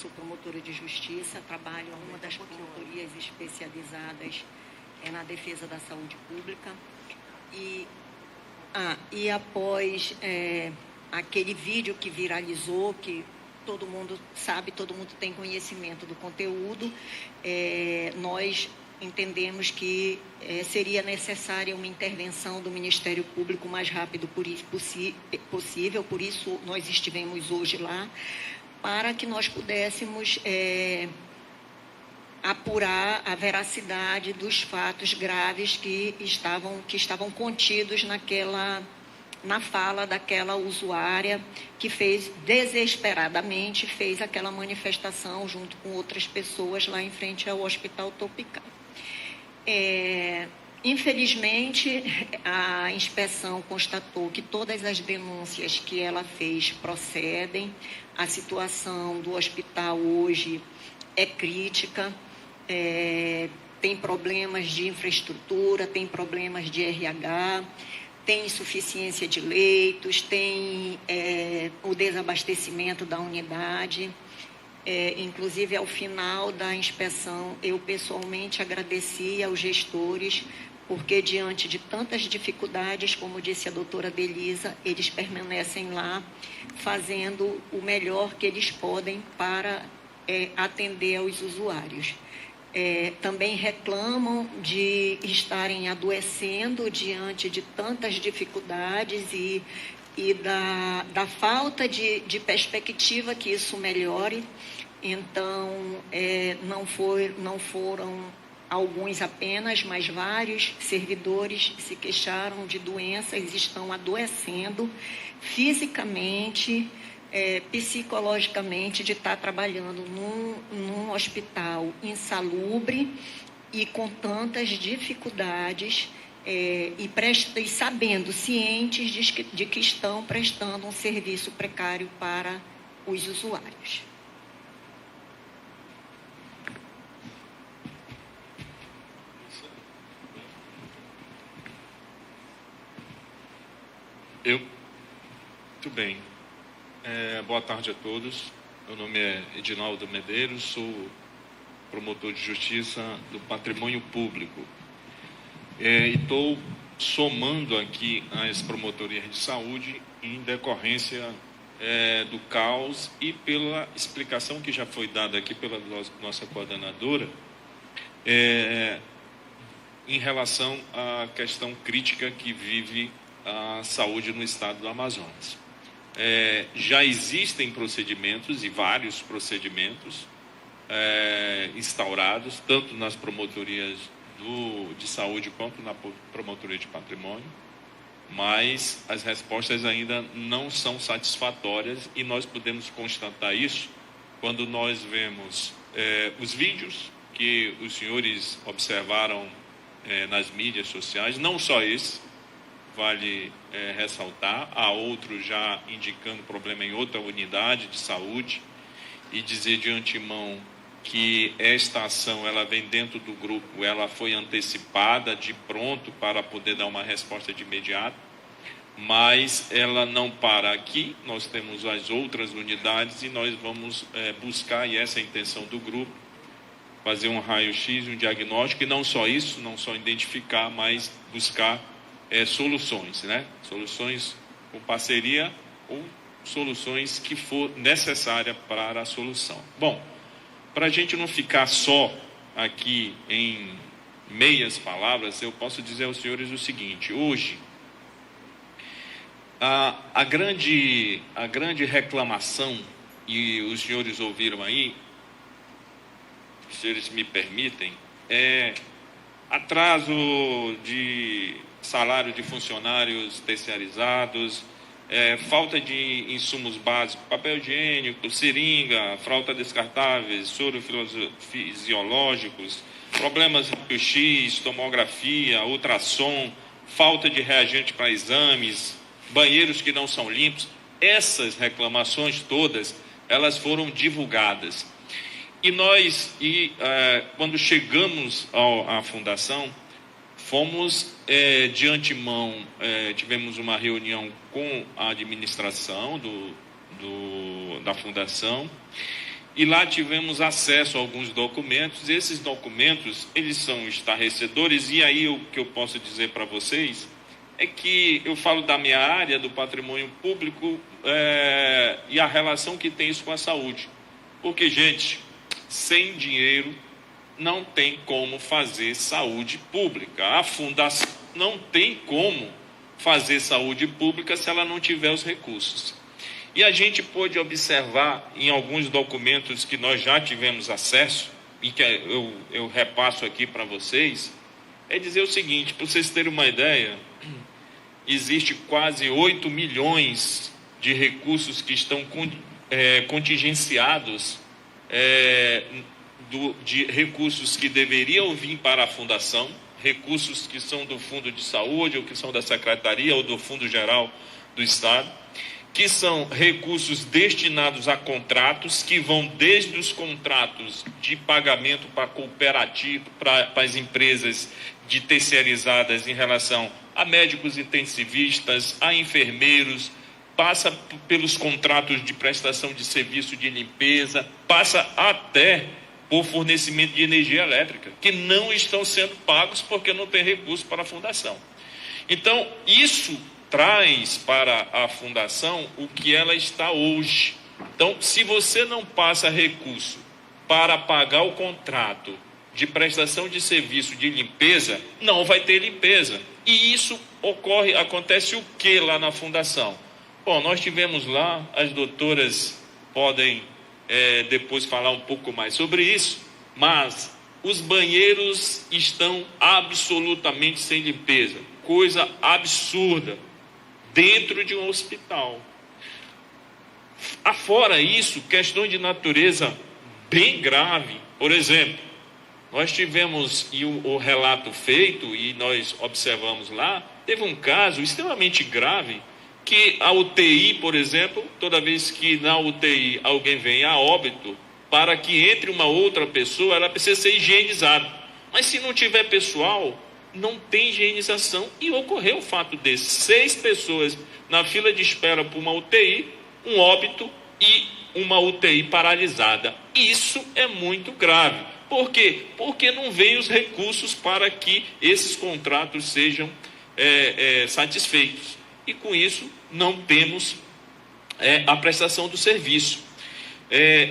sou promotora de justiça, trabalho em uma das promotorias especializadas na defesa da saúde pública. E após aquele vídeo que viralizou, que todo mundo sabe, todo mundo tem conhecimento do conteúdo, nós entendemos que seria necessária uma intervenção do Ministério Público o mais rápido possível, por isso nós estivemos hoje lá, para que nós pudéssemos apurar a veracidade dos fatos graves que estavam contidos na fala daquela usuária que desesperadamente fez aquela manifestação junto com outras pessoas lá em frente ao Hospital Topicá. Infelizmente, a inspeção constatou que todas as denúncias que ela fez procedem. A situação do hospital hoje é crítica, tem problemas de infraestrutura, tem problemas de RH, tem insuficiência de leitos, tem o desabastecimento da unidade. Inclusive, ao final da inspeção, eu pessoalmente agradeci aos gestores, porque diante de tantas dificuldades, como disse a doutora Belisa, eles permanecem lá fazendo o melhor que eles podem para atender aos usuários. Também reclamam de estarem adoecendo diante de tantas dificuldades e da falta de perspectiva que isso melhore. Então, não foram alguns apenas, mas vários servidores se queixaram de doenças, estão adoecendo fisicamente, psicologicamente, de estar trabalhando num hospital insalubre e com tantas dificuldades, e sabendo, cientes de que estão prestando um serviço precário para os usuários. Muito bem. Boa tarde a todos. Meu nome é Edinaldo Medeiros, sou promotor de justiça do patrimônio público. E estou somando aqui as promotorias de saúde em decorrência do caos e pela explicação que já foi dada aqui pela nossa coordenadora em relação à questão crítica que vive a saúde no estado do Amazonas. Já existem procedimentos, e vários procedimentos instaurados, tanto nas promotorias de saúde quanto na promotoria de patrimônio, mas as respostas ainda não são satisfatórias, e nós podemos constatar isso quando nós vemos os vídeos que os senhores observaram nas mídias sociais, não só esse, vale ressaltar, há outros já indicando problema em outra unidade de saúde, e dizer de antemão que esta ação, ela vem dentro do grupo, ela foi antecipada de pronto para poder dar uma resposta de imediato, mas ela não para aqui, nós temos as outras unidades e nós vamos buscar, e essa é a intenção do grupo, fazer um raio-x, um diagnóstico, e não só isso, não só identificar, mas buscar soluções, né? Soluções com parceria ou soluções que for necessária para a solução. Bom, para a gente não ficar só aqui em meias palavras, eu posso dizer aos senhores o seguinte: hoje, a grande reclamação, e os senhores ouviram aí, se os senhores me permitem, é atraso de salário de funcionários terceirizados, falta de insumos básicos, papel higiênico, seringa, fralda descartáveis, soro fisiológicos, problemas de X, tomografia, ultrassom, falta de reagente para exames, banheiros que não são limpos. Essas reclamações todas, elas foram divulgadas. E nós, quando chegamos à fundação, fomos de antemão, tivemos uma reunião com a administração da fundação, e lá tivemos acesso a alguns documentos. Esses documentos, eles são estarrecedores, e aí o que eu posso dizer para vocês é que eu falo da minha área, do patrimônio público, e a relação que tem isso com a saúde. Porque, gente, sem dinheiro não tem como fazer saúde pública. A fundação não tem como fazer saúde pública se ela não tiver os recursos. E a gente pôde observar em alguns documentos que nós já tivemos acesso, e que eu repasso aqui para vocês, é dizer o seguinte, para vocês terem uma ideia, existe quase 8 milhões de recursos que estão contingenciados, de recursos que deveriam vir para a fundação, recursos que são do Fundo de Saúde, ou que são da Secretaria, ou do Fundo Geral do Estado, que são recursos destinados a contratos, que vão desde os contratos de pagamento para cooperativo, para as empresas de terceirizadas em relação a médicos intensivistas, a enfermeiros, passa pelos contratos de prestação de serviço de limpeza, passa até por fornecimento de energia elétrica, que não estão sendo pagos porque não tem recurso para a fundação. Então, isso traz para a fundação o que ela está hoje. Então, se você não passa recurso para pagar o contrato de prestação de serviço de limpeza, não vai ter limpeza. E isso acontece o que lá na fundação? Bom, nós tivemos lá, as doutoras podem depois falar um pouco mais sobre isso, mas os banheiros estão absolutamente sem limpeza, coisa absurda, dentro de um hospital. Afora isso, questões de natureza bem grave. Por exemplo, nós tivemos o relato feito, e nós observamos lá, teve um caso extremamente grave, que a UTI, por exemplo, toda vez que na UTI alguém vem a óbito, para que entre uma outra pessoa, ela precisa ser higienizada. Mas se não tiver pessoal, não tem higienização. E ocorreu o fato de 6 pessoas na fila de espera por uma UTI, um óbito e uma UTI paralisada. Isso é muito grave. Por quê? Porque não vem os recursos para que esses contratos sejam satisfeitos. E com isso não temos a prestação do serviço.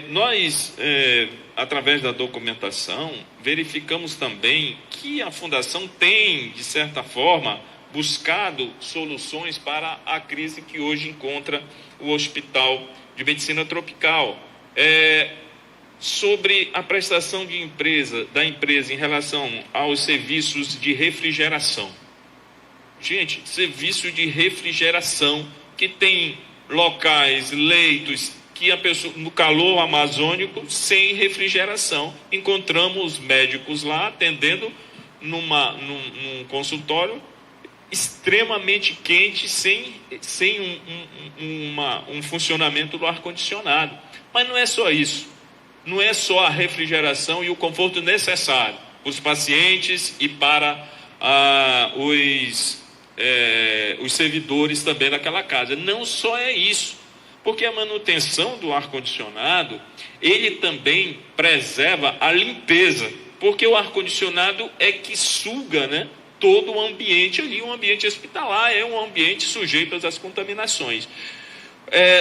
Nós, através da documentação, verificamos também que a Fundação tem, de certa forma, buscado soluções para a crise que hoje encontra o Hospital de Medicina Tropical. Sobre a prestação da empresa em relação aos serviços de refrigeração. Gente, serviço de refrigeração, que tem locais, leitos, que a pessoa, no calor amazônico, sem refrigeração. Encontramos médicos lá atendendo num consultório extremamente quente, sem um funcionamento do ar-condicionado. Mas não é só isso. Não é só a refrigeração e o conforto necessário para os pacientes e para os servidores também daquela casa. Não só é isso, porque a manutenção do ar-condicionado, ele também preserva a limpeza, porque o ar-condicionado é que suga, né, todo o ambiente ali, um ambiente hospitalar, é um ambiente sujeito às contaminações.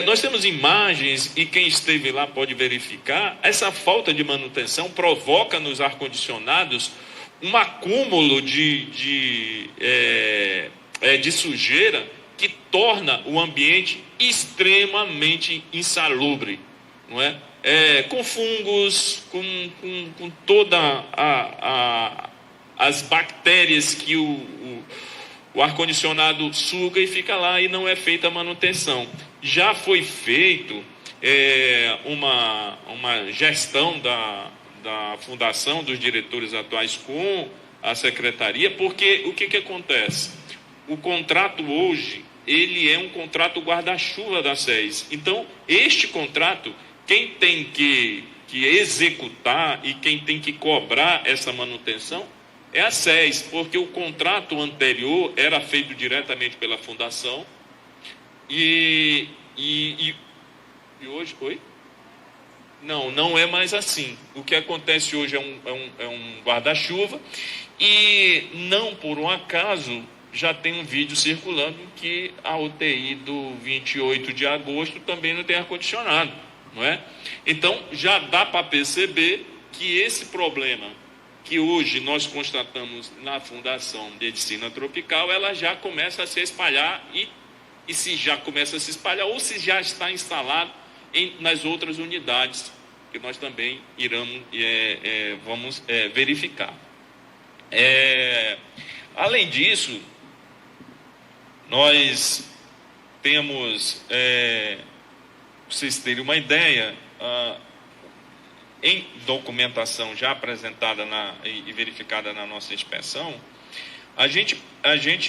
Nós temos imagens, e quem esteve lá pode verificar, essa falta de manutenção provoca nos ar-condicionados um acúmulo de sujeira que torna o ambiente extremamente insalubre, não é? Com fungos, com toda as bactérias que o ar-condicionado suga e fica lá, e não é feita a manutenção. Já foi feito uma gestão da fundação, dos diretores atuais com a secretaria, porque o que acontece? O contrato hoje, ele é um contrato guarda-chuva da SES. Então, este contrato, quem tem que executar e quem tem que cobrar essa manutenção é a SES, porque o contrato anterior era feito diretamente pela fundação e hoje... Oi? Não, não é mais assim. O que acontece hoje é um guarda-chuva e não por um acaso já tem um vídeo circulando que a UTI do 28 de agosto também não tem ar-condicionado, não é? Então já dá para perceber que esse problema que hoje nós constatamos na Fundação Medicina Tropical, ela já começa a se espalhar e se já começa a se espalhar ou se já está instalado nas outras unidades que nós também vamos verificar. Além disso, nós temos, para vocês terem uma ideia, em documentação já apresentada e verificada na nossa inspeção, a gente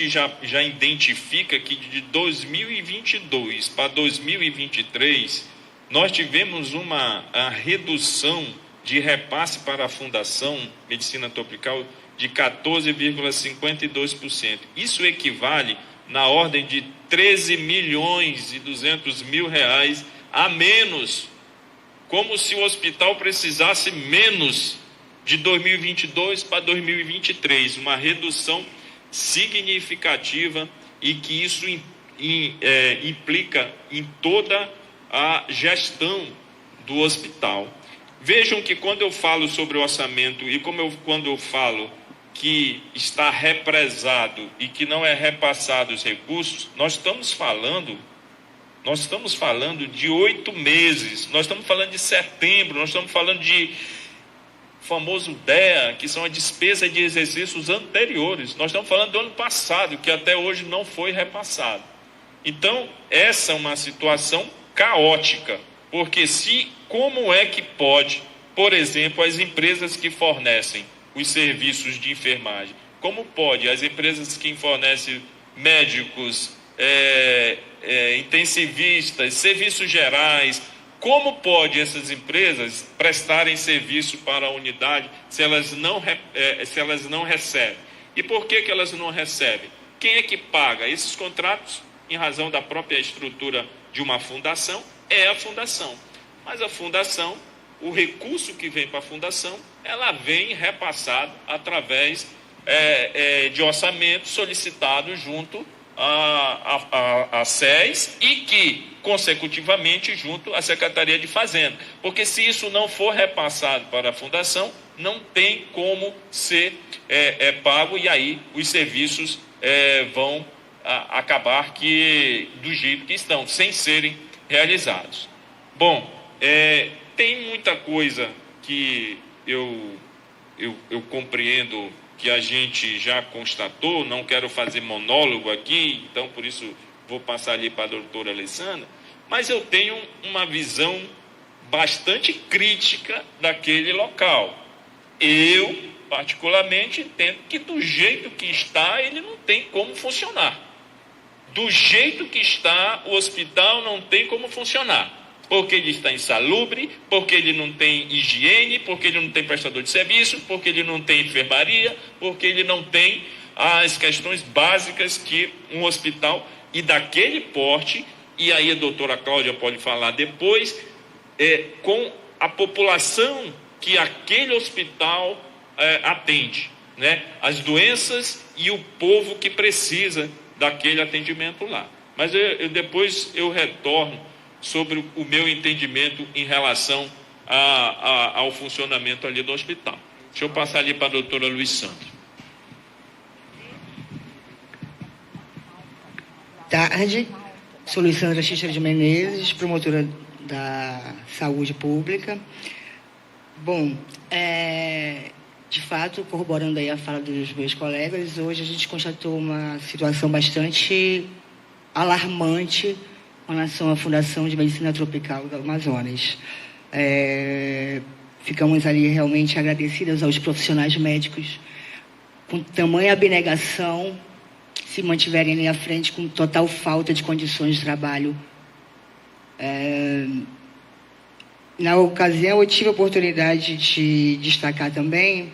já identifica que de 2022 para 2023, nós tivemos uma redução de repasse para a Fundação Medicina Tropical de 14,52%. Isso equivale na ordem de 13.200.000 reais a menos, como se o hospital precisasse menos de 2022 para 2023, uma redução significativa e que isso implica em toda a gestão do hospital. Vejam que quando eu falo sobre o orçamento e quando eu falo que está represado e que não é repassado os recursos, nós estamos falando de 8 meses, nós estamos falando de setembro, nós estamos falando de famoso DEA, que são a despesa de exercícios anteriores, nós estamos falando do ano passado, que até hoje não foi repassado. Então, essa é uma situação caótica, porque como é que pode, por exemplo, as empresas que fornecem os serviços de enfermagem, como pode as empresas que fornecem médicos, intensivistas, serviços gerais, como pode essas empresas prestarem serviço para a unidade se elas não recebem? E por que elas não recebem? Quem é que paga esses contratos? Em razão da própria estrutura de uma fundação, é a fundação. Mas a fundação, o recurso que vem para a fundação, ela vem repassado através de orçamento solicitado junto a SES e que, consecutivamente, junto à Secretaria de Fazenda. Porque se isso não for repassado para a fundação, não tem como ser pago e aí os serviços vão acabar do jeito que estão, sem serem realizados. Bom, tem muita coisa que eu compreendo que a gente já constatou, não quero fazer monólogo aqui, então por isso vou passar ali para a doutora Alessandra, mas eu tenho uma visão bastante crítica daquele local. Eu, particularmente, entendo que do jeito que está, ele não tem como funcionar. Do jeito que está, o hospital não tem como funcionar. Porque ele está insalubre, porque ele não tem higiene, porque ele não tem prestador de serviço, porque ele não tem enfermaria, porque ele não tem as questões básicas que um hospital e daquele porte, e aí a doutora Cláudia pode falar depois, com a população que aquele hospital atende, né? As doenças e o povo que precisa daquele atendimento lá. Mas depois eu retorno sobre o meu entendimento em relação ao funcionamento ali do hospital. Deixa eu passar ali para a doutora Luiz Sandra. Tarde, sou Luiz Sandra Xixa de Menezes, promotora da Saúde Pública. Bom, de fato, corroborando aí a fala dos meus colegas, hoje a gente constatou uma situação bastante alarmante com relação à Fundação de Medicina Tropical do Amazonas. Ficamos ali realmente agradecidas aos profissionais médicos com tamanha abnegação se mantiverem ali à frente com total falta de condições de trabalho. Na ocasião, eu tive a oportunidade de destacar também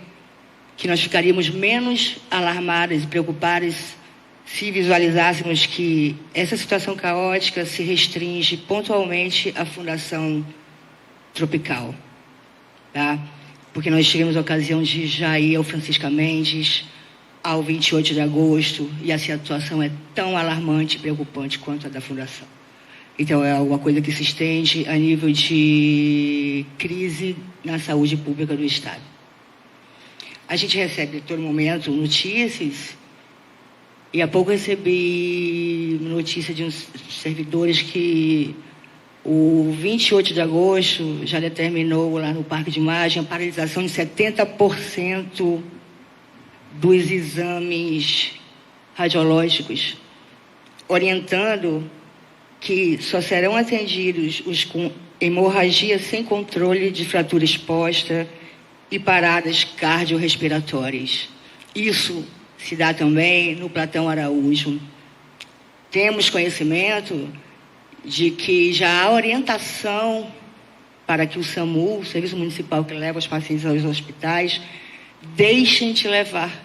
que nós ficaríamos menos alarmadas e preocupadas se visualizássemos que essa situação caótica se restringe pontualmente à Fundação tropical, tá? Porque nós tivemos a ocasião de já ir ao Francisca Mendes, ao 28 de agosto, e a situação é tão alarmante e preocupante quanto a da Fundação. Então, é alguma coisa que se estende a nível de crise na saúde pública do Estado. A gente recebe, a todo momento, notícias, e há pouco recebi notícia de uns servidores que o 28 de agosto já determinou lá no Parque de Imagem a paralisação de 70% dos exames radiológicos, orientando que só serão atendidos os com hemorragia sem controle de fratura exposta e paradas cardiorrespiratórias. Isso se dá também no Platão Araújo. Temos conhecimento de que já há orientação para que o SAMU, o Serviço Municipal que leva os pacientes aos hospitais, deixem de levar.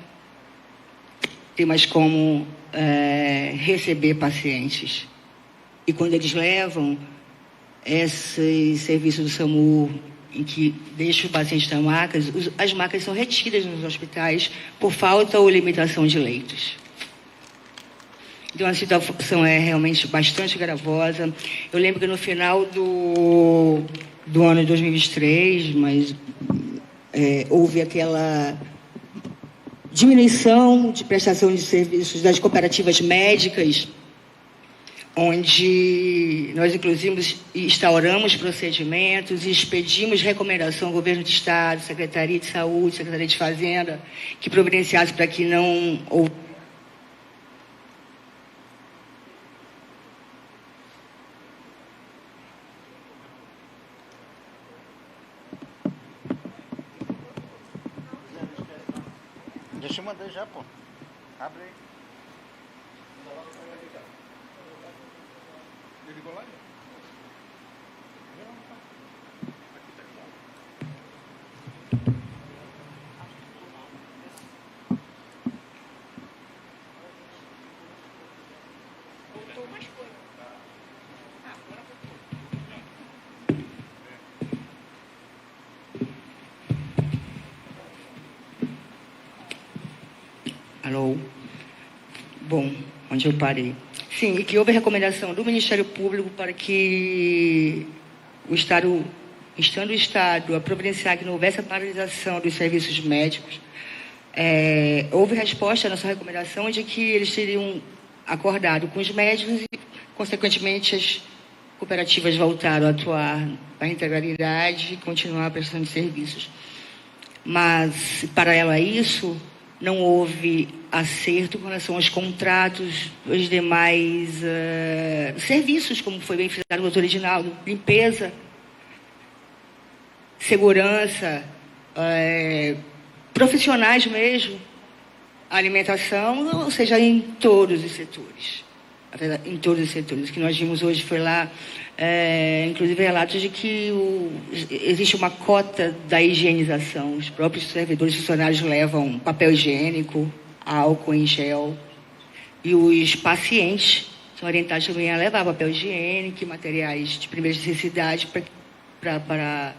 Tem mais como receber pacientes. E quando eles levam, esse serviço do SAMU, em que deixa o paciente nas macas, as macas são retidas nos hospitais por falta ou limitação de leitos. Então, a situação é realmente bastante gravosa. Eu lembro que no final do ano de 2023, mas houve aquela diminuição de prestação de serviços das cooperativas médicas, onde nós, inclusive, instauramos procedimentos e expedimos recomendação ao Governo do Estado, Secretaria de Saúde, Secretaria de Fazenda, que providenciasse para que não houvesse. Deixa eu mandar já, pô. Abre aí. Ligou lá? Alô? Bom, onde eu parei? Sim, e que houve a recomendação do Ministério Público para que o Estado, estando o Estado a providenciar que não houvesse a paralisação dos serviços médicos, houve resposta à nossa recomendação de que eles teriam acordado com os médicos e, consequentemente, as cooperativas voltaram a atuar na integralidade e continuar a prestação de serviços. Mas, paralelo a isso, não houve acerto com relação aos contratos, os demais serviços, como foi bem frisado o doutor Edinaldo, limpeza, segurança, profissionais mesmo, alimentação, ou seja, em todos os setores. Em todos os setores. O que nós vimos hoje foi lá, inclusive relatos de que existe uma cota da higienização. Os próprios servidores funcionários levam papel higiênico, álcool em gel, e os pacientes são orientados também a levar papel higiênico e materiais de primeira necessidade para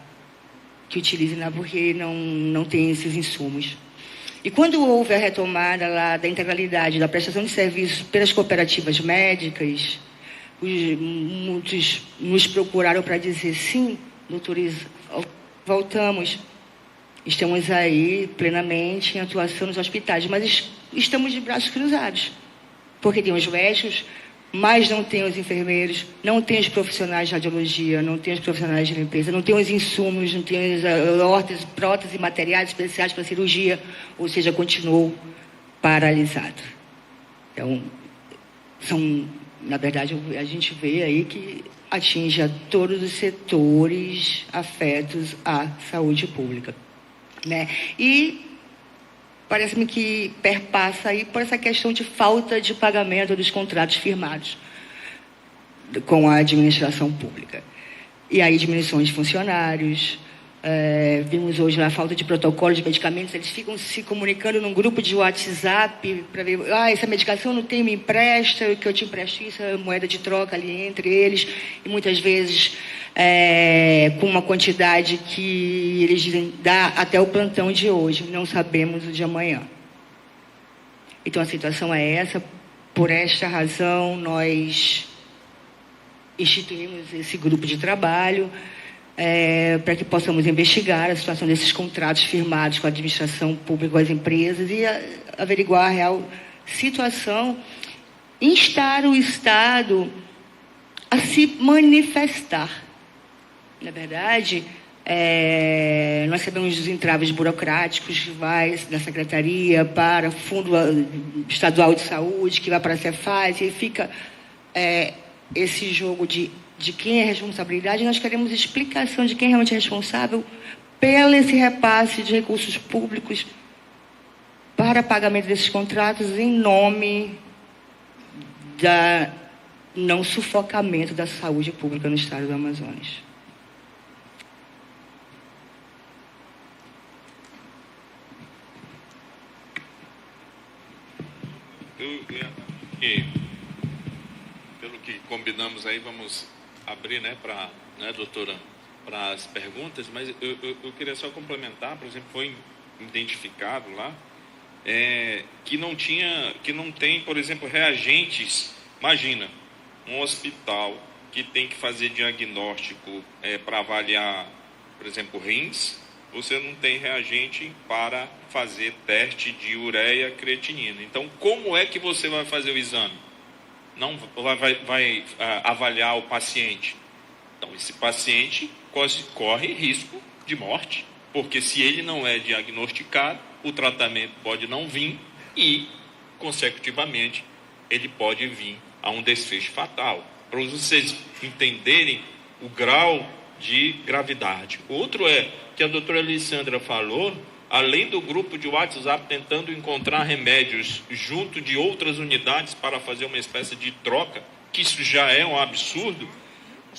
que utilizem lá, porque não tem esses insumos. E quando houve a retomada lá da integralidade da prestação de serviços pelas cooperativas médicas, muitos nos procuraram para dizer: sim, doutores, voltamos, estamos aí plenamente em atuação nos hospitais, mas estamos de braços cruzados, porque tem os médicos, mas não tem os enfermeiros, não tem os profissionais de radiologia, não tem os profissionais de limpeza, não tem os insumos, não tem as órteses, próteses e materiais especiais para cirurgia, ou seja, continuou paralisado. Então, na verdade, a gente vê aí que atinge a todos os setores afetos à saúde pública, né? E parece-me que perpassa aí por essa questão de falta de pagamento dos contratos firmados com a administração pública. E aí diminuição de funcionários, Vimos hoje a falta de protocolo de medicamentos, eles ficam se comunicando num grupo de WhatsApp para ver, essa medicação não tem, me empresta, que eu te empresto isso, é moeda de troca ali entre eles, e muitas vezes com uma quantidade que eles dizem, dá até o plantão de hoje, não sabemos o de amanhã. Então a situação é essa, por esta razão nós instituímos esse grupo de trabalho, para que possamos investigar a situação desses contratos firmados com a administração pública, com as empresas e averiguar a real situação, instar o Estado a se manifestar. Na verdade, nós sabemos dos entraves burocráticos que vai da Secretaria para o Fundo Estadual de Saúde, que vai para a Cefaz, e fica esse jogo de quem é a responsabilidade. Nós queremos explicação de quem realmente é responsável pelo esse repasse de recursos públicos para pagamento desses contratos em nome da não sufocamento da saúde pública no estado do Amazonas. Pelo que combinamos aí, vamos abrir, doutora, para as perguntas, mas eu queria só complementar. Por exemplo, foi identificado lá que não tem, por exemplo, reagentes. Imagina, um hospital que tem que fazer diagnóstico para avaliar, por exemplo, rins, você não tem reagente para fazer teste de ureia creatinina. Então, como é que você vai fazer o exame? Não vai avaliar o paciente. Então, esse paciente corre risco de morte, porque se ele não é diagnosticado, o tratamento pode não vir e, consecutivamente, ele pode vir a um desfecho fatal. Para vocês entenderem o grau de gravidade. Outro que a doutora Alessandra falou, além do grupo de WhatsApp tentando encontrar remédios junto de outras unidades para fazer uma espécie de troca, que isso já é um absurdo,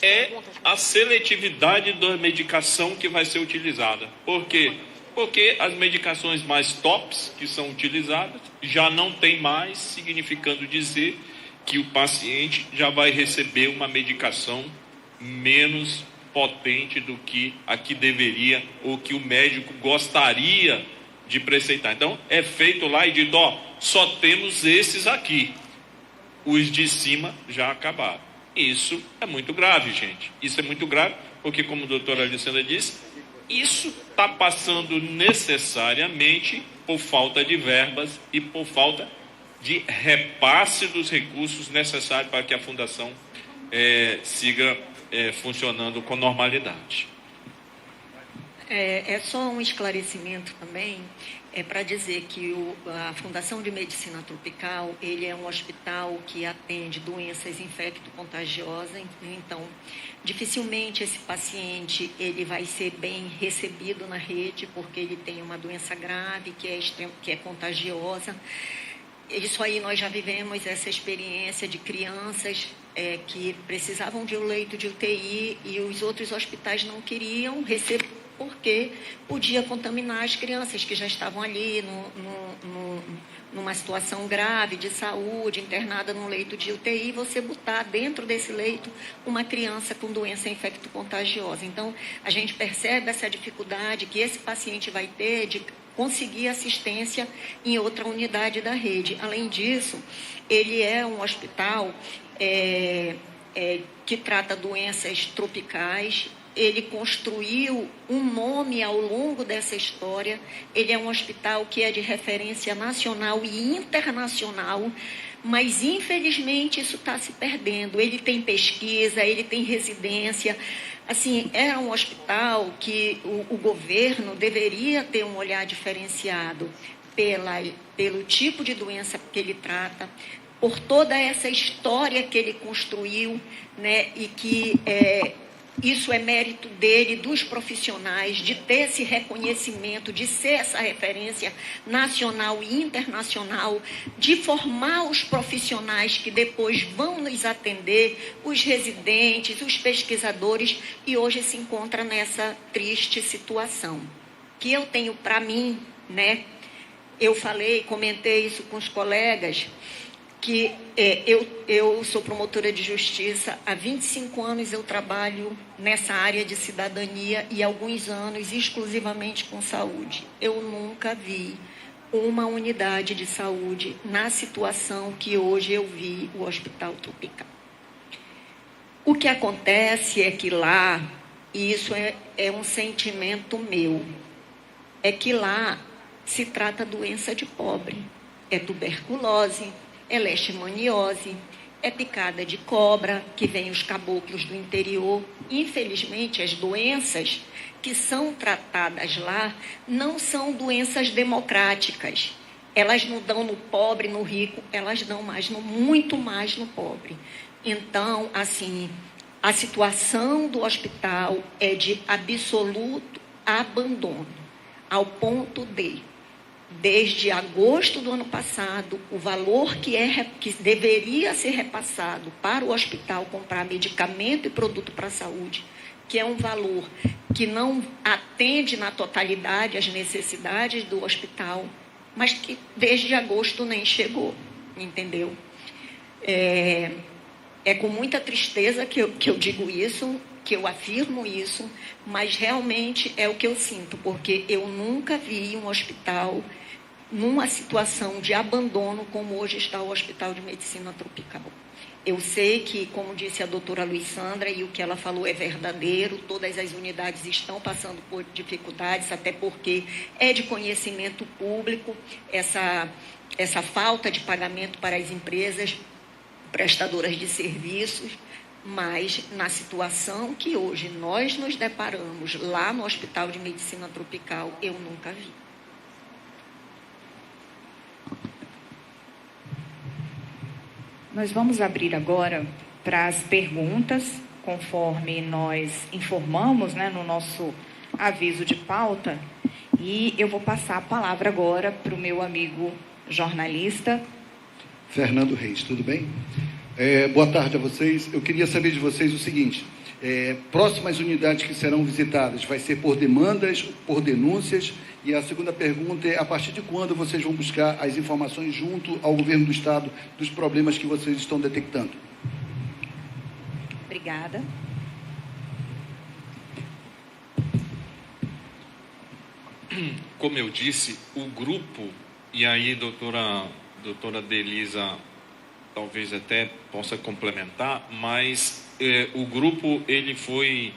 é a seletividade da medicação que vai ser utilizada. Por quê? Porque as medicações mais tops que são utilizadas já não tem mais, significando dizer que o paciente já vai receber uma medicação menos potente do que a que deveria ou que o médico gostaria de preceitar. Então, é feito lá e dito, só temos esses aqui. Os de cima já acabaram. Isso é muito grave, gente. Isso é muito grave, porque, como a doutora Alessandra disse, isso está passando necessariamente por falta de verbas e por falta de repasse dos recursos necessários para que a Fundação siga funcionando com normalidade. É só um esclarecimento também, para dizer que a Fundação de Medicina Tropical, ele é um hospital que atende doenças infecto-contagiosas, então dificilmente esse paciente ele vai ser bem recebido na rede, porque ele tem uma doença grave que é contagiosa. Isso aí nós já vivemos essa experiência de crianças que precisavam de um leito de UTI e os outros hospitais não queriam receber porque podia contaminar as crianças que já estavam ali numa situação grave de saúde, internada num leito de UTI, e você botar dentro desse leito uma criança com doença infecto-contagiosa. Então, a gente percebe essa dificuldade que esse paciente vai ter de conseguir assistência em outra unidade da rede. Além disso, ele é um hospital que trata doenças tropicais. Ele construiu um nome ao longo dessa história. Ele é um hospital que é de referência nacional e internacional, mas, infelizmente, isso está se perdendo. Ele tem pesquisa, ele tem residência. Assim, é um hospital que o governo deveria ter um olhar diferenciado pelo tipo de doença que ele trata, por toda essa história que ele construiu, né, e que Isso é mérito dele, dos profissionais, de ter esse reconhecimento, de ser essa referência nacional e internacional, de formar os profissionais que depois vão nos atender, os residentes, os pesquisadores, e hoje se encontra nessa triste situação. Que eu tenho para mim, né? Eu comentei isso com os colegas, que eu sou promotora de justiça, há 25 anos eu trabalho nessa área de cidadania e alguns anos exclusivamente com saúde. Eu nunca vi uma unidade de saúde na situação que hoje eu vi o Hospital Tropical. O que acontece é que lá, e isso é um sentimento meu, é que lá se trata doença de pobre, é tuberculose, é leishmaniose, é picada de cobra, que vem os caboclos do interior. Infelizmente, as doenças que são tratadas lá não são doenças democráticas. Elas não dão no pobre, no rico, elas dão muito mais no pobre. Então, assim, a situação do hospital é de absoluto abandono, ao ponto de, desde agosto do ano passado, o valor que deveria ser repassado para o hospital comprar medicamento e produto para a saúde, que é um valor que não atende na totalidade as necessidades do hospital, mas que desde agosto nem chegou, entendeu? É com muita tristeza que eu digo isso, que eu afirmo isso, mas realmente é o que eu sinto, porque eu nunca vi um hospital numa situação de abandono como hoje está o Hospital de Medicina Tropical. Eu sei que, como disse a doutora Luiz-Sandra, e o que ela falou é verdadeiro, todas as unidades estão passando por dificuldades, até porque é de conhecimento público essa falta de pagamento para as empresas prestadoras de serviços, mas na situação que hoje nós nos deparamos lá no Hospital de Medicina Tropical, eu nunca vi. Nós vamos abrir agora para as perguntas, conforme nós informamos, né, no nosso aviso de pauta, e eu vou passar a palavra agora para o meu amigo jornalista. Fernando Reis, tudo bem? Boa tarde a vocês. Eu queria saber de vocês o seguinte: próximas unidades que serão visitadas, vai ser por demandas, por denúncias? E a segunda pergunta é: a partir de quando vocês vão buscar as informações junto ao governo do Estado dos problemas que vocês estão detectando? Obrigada. Como eu disse, o grupo, e aí doutora Delisa talvez até possa complementar, mas o grupo ele foi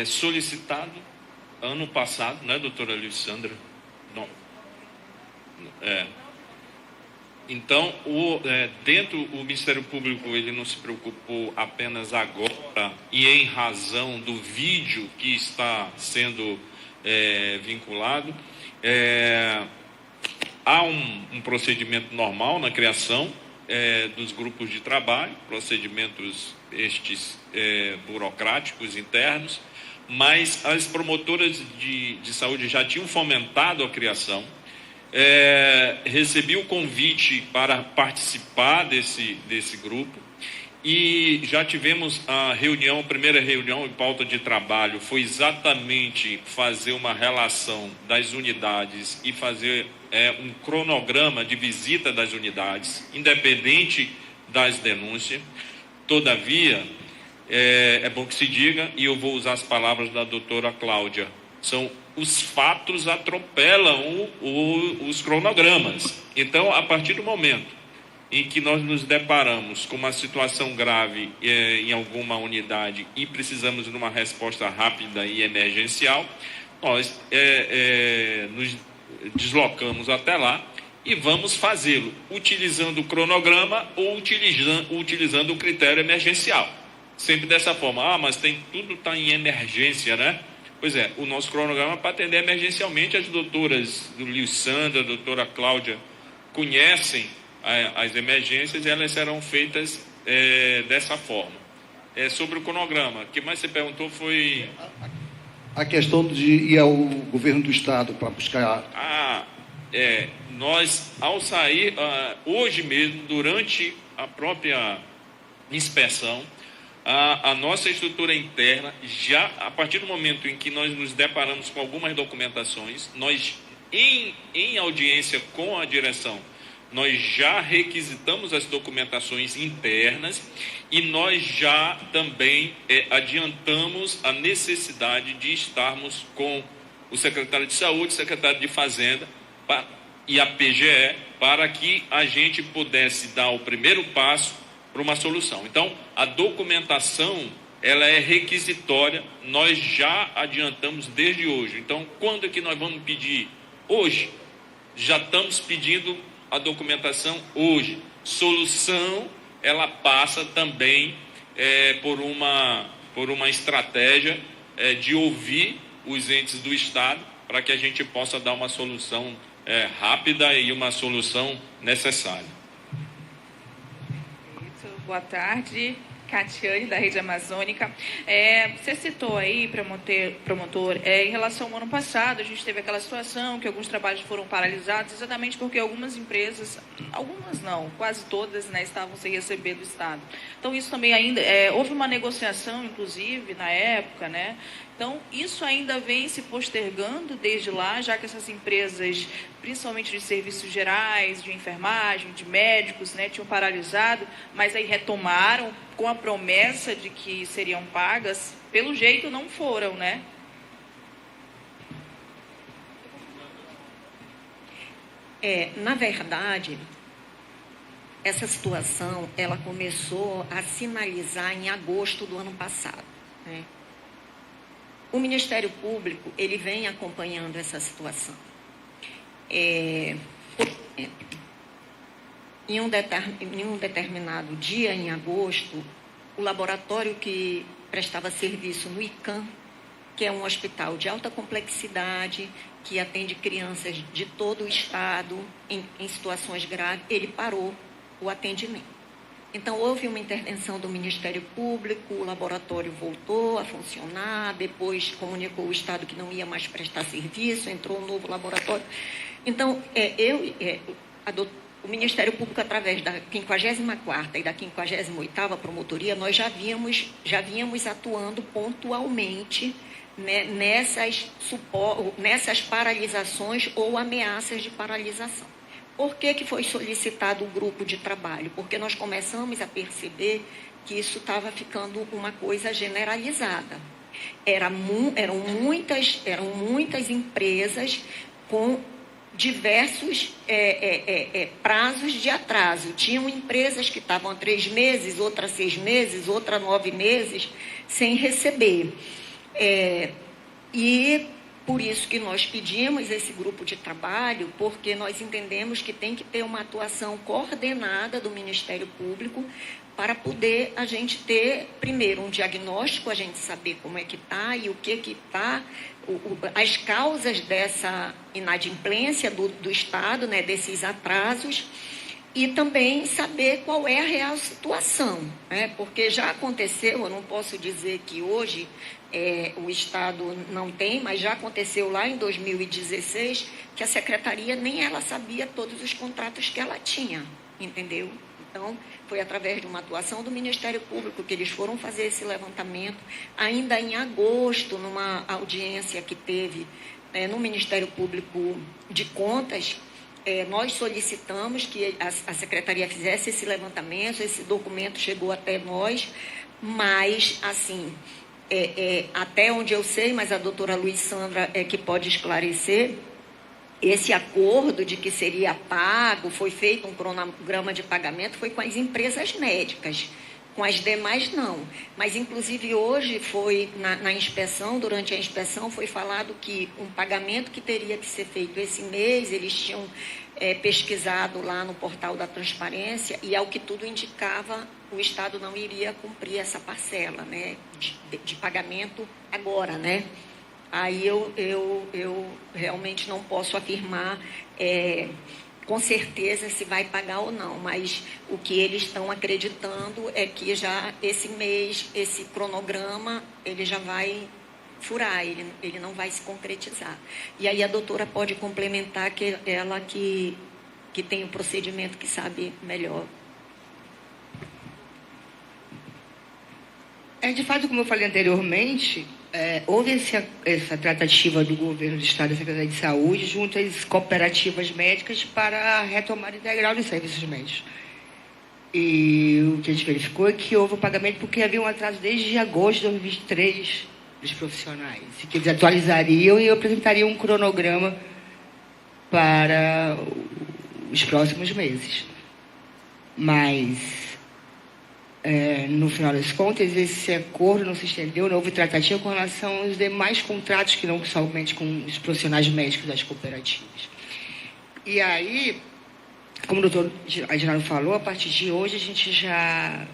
solicitado ano passado, né, doutora Luiz-Sandra? Não. Então, dentro o Ministério Público ele não se preocupou apenas agora e em razão do vídeo que está sendo vinculado. Há um procedimento normal na criação dos grupos de trabalho, procedimentos estes burocráticos internos, mas as promotoras de saúde já tinham fomentado a criação. Recebi o convite para participar desse grupo e já tivemos a primeira reunião em pauta de trabalho foi exatamente fazer uma relação das unidades e fazer um cronograma de visita das unidades, independente das denúncias. Todavia, é bom que se diga, e eu vou usar as palavras da doutora Cláudia, os fatos atropelam os cronogramas. Então, a partir do momento em que nós nos deparamos com uma situação grave em alguma unidade e precisamos de uma resposta rápida e emergencial, nós nos deslocamos até lá e vamos fazê-lo utilizando o cronograma ou utilizando o critério emergencial. Sempre dessa forma. Mas tudo está em emergência, né? Pois é, o nosso cronograma para atender emergencialmente. As doutoras Luiz-Sandra, a doutora Cláudia conhecem as emergências e elas serão feitas dessa forma. Sobre o cronograma, o que mais você perguntou foi... A questão de ir ao governo do Estado para buscar... Nós, ao sair, hoje mesmo, durante a própria inspeção, a nossa estrutura interna, já a partir do momento em que nós nos deparamos com algumas documentações, nós, em audiência com a direção, nós já requisitamos as documentações internas e nós já também adiantamos a necessidade de estarmos com o secretário de Saúde, o secretário de Fazenda e a PGE, para que a gente pudesse dar o primeiro passo para uma solução. Então, a documentação, ela é requisitória, nós já adiantamos desde hoje. Então, quando é que nós vamos pedir? Hoje. Já estamos pedindo a documentação hoje. Solução, ela passa também por uma estratégia de ouvir os entes do Estado para que a gente possa dar uma solução rápida e uma solução necessária. Boa tarde, Catiane, da Rede Amazônica. Você citou aí, promotor, em relação ao ano passado, a gente teve aquela situação que alguns trabalhos foram paralisados, exatamente porque algumas empresas, algumas não, quase todas, né, estavam sem receber do Estado. Então, isso também ainda... houve uma negociação, inclusive, na época, né? Então, isso ainda vem se postergando desde lá, já que essas empresas, principalmente de serviços gerais, de enfermagem, de médicos, né, tinham paralisado, mas aí retomaram com a promessa de que seriam pagas. Pelo jeito, não foram, né? Na verdade, essa situação, ela começou a sinalizar em agosto do ano passado, né? O Ministério Público, ele vem acompanhando essa situação. Em um determinado dia, em agosto, o laboratório que prestava serviço no ICAM, que é um hospital de alta complexidade, que atende crianças de todo o estado em situações graves, ele parou o atendimento. Então, houve uma intervenção do Ministério Público, o laboratório voltou a funcionar, depois comunicou o Estado que não ia mais prestar serviço, entrou um novo laboratório. Então, o Ministério Público, através da 54ª e da 58ª Promotoria, nós já vínhamos atuando pontualmente, né, nessas paralisações ou ameaças de paralisação. Por que foi solicitado o grupo de trabalho? Porque nós começamos a perceber que isso estava ficando uma coisa generalizada. Eram muitas empresas com diversos prazos de atraso. Tinham empresas que estavam há 3 meses, outras 6 meses, outra 9 meses, sem receber. E por isso que nós pedimos esse grupo de trabalho, porque nós entendemos que tem que ter uma atuação coordenada do Ministério Público para poder a gente ter, primeiro, um diagnóstico, a gente saber como é que está e o que está, as causas dessa inadimplência do Estado, né, desses atrasos, e também saber qual é a real situação, né? Porque já aconteceu, eu não posso dizer que hoje o Estado não tem, mas já aconteceu lá em 2016 que a Secretaria nem ela sabia todos os contratos que ela tinha, entendeu? Então, foi através de uma atuação do Ministério Público que eles foram fazer esse levantamento. Ainda em agosto, numa audiência que teve no Ministério Público de Contas, nós solicitamos que a Secretaria fizesse esse levantamento, esse documento chegou até nós, mas, assim, até onde eu sei, mas a doutora Luiz Sandra é que pode esclarecer, esse acordo de que seria pago, foi feito um cronograma de pagamento, foi com as empresas médicas, com as demais não. Mas, inclusive, hoje foi, na inspeção, durante a inspeção, foi falado que um pagamento que teria que ser feito esse mês, eles tinham pesquisado lá no portal da transparência e, ao que tudo indicava, o Estado não iria cumprir essa parcela, né, de pagamento agora, né? Aí eu realmente não posso afirmar com certeza se vai pagar ou não, mas o que eles estão acreditando é que já esse mês, esse cronograma, ele já vai furar, ele não vai se concretizar. E aí a doutora pode complementar, que ela que tem o procedimento, que sabe melhor. De fato, como eu falei anteriormente, houve essa tratativa do governo do Estado e da Secretaria de Saúde junto às cooperativas médicas para a retomada integral dos serviços médicos. E o que a gente verificou é que houve o pagamento porque havia um atraso desde agosto de 2023 dos profissionais, e que eles atualizariam e apresentariam um cronograma para os próximos meses. Mas, no final das contas, esse acordo não se estendeu, não houve tratativa com relação aos demais contratos, que não somente com os profissionais médicos das cooperativas. E aí, como o doutor Adinaldo falou, a partir de hoje a gente já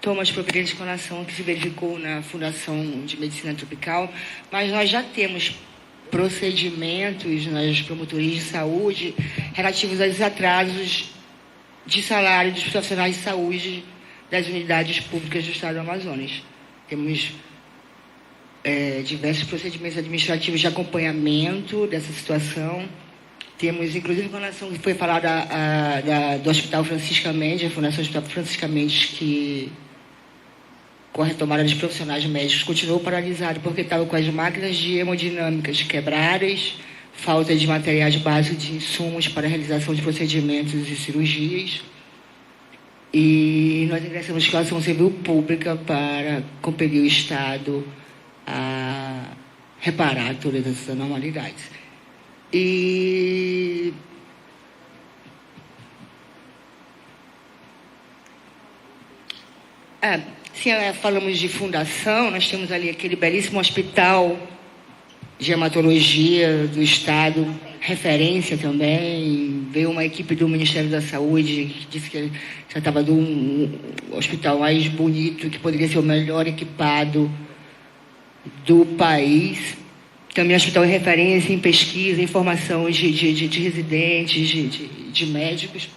toma as providências com relação ao que se verificou na Fundação de Medicina Tropical, mas nós já temos procedimentos nas promotorias de saúde relativos aos atrasos de salário dos profissionais de saúde das unidades públicas do Estado do Amazonas. Temos diversos procedimentos administrativos de acompanhamento dessa situação. Temos, inclusive, com relação que foi falado do Hospital Francisca Mendes, a Fundação Hospital Francisca Mendes, que, com a retomada dos profissionais médicos, continuou paralisado porque estava com as máquinas de hemodinâmicas quebradas, falta de materiais básicos de insumos para a realização de procedimentos e cirurgias. E nós ingressamos com a ação civil pública para compelir o Estado a reparar todas essas anormalidades. E se falamos de fundação, nós temos ali aquele belíssimo hospital de hematologia do Estado, referência também. Veio uma equipe do Ministério da Saúde que disse que já estava do hospital mais bonito, que poderia ser o melhor equipado do país. Também é um hospital em referência em pesquisa, em formação de residentes, de médicos.